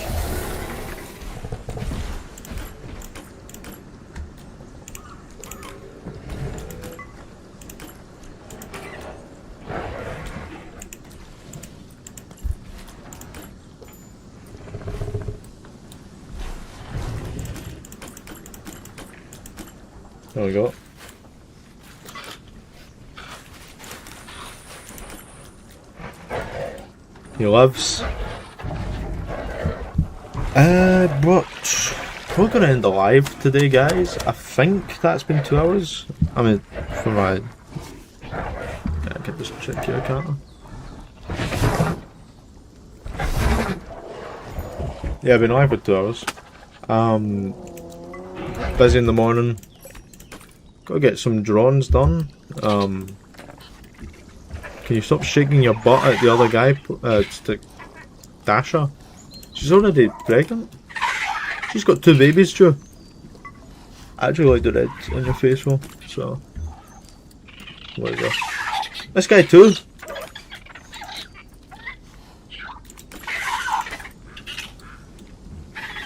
There we go. He lives. But we're gonna end the live today, guys. I think that's been 2 hours. I mean, for my. I can just check here, can't I? Yeah, I've been live for 2 hours. Busy in the morning. Gotta get some drawings done. Can you stop shaking your butt at the other guy? Dasha. She's already pregnant. She's got 2 babies too. I actually like the red in your face one, so. What is that? This guy too.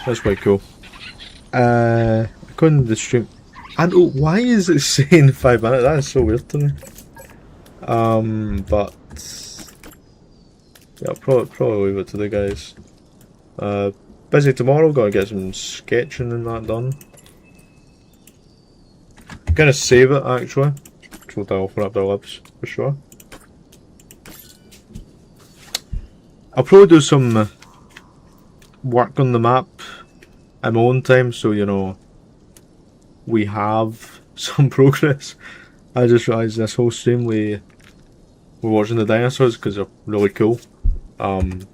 That's quite cool. According to the stream. And oh, why is it saying 5 minutes? That is so weird to me. But yeah, I'll probably leave it to the guys. Busy tomorrow, gotta get some sketching and that done. I'm gonna save it actually, which will open up their lips for sure. I'll probably do some work on the map in my own time, so you know we have some progress. I just realised this whole stream we're watching the dinosaurs because they're really cool. Um,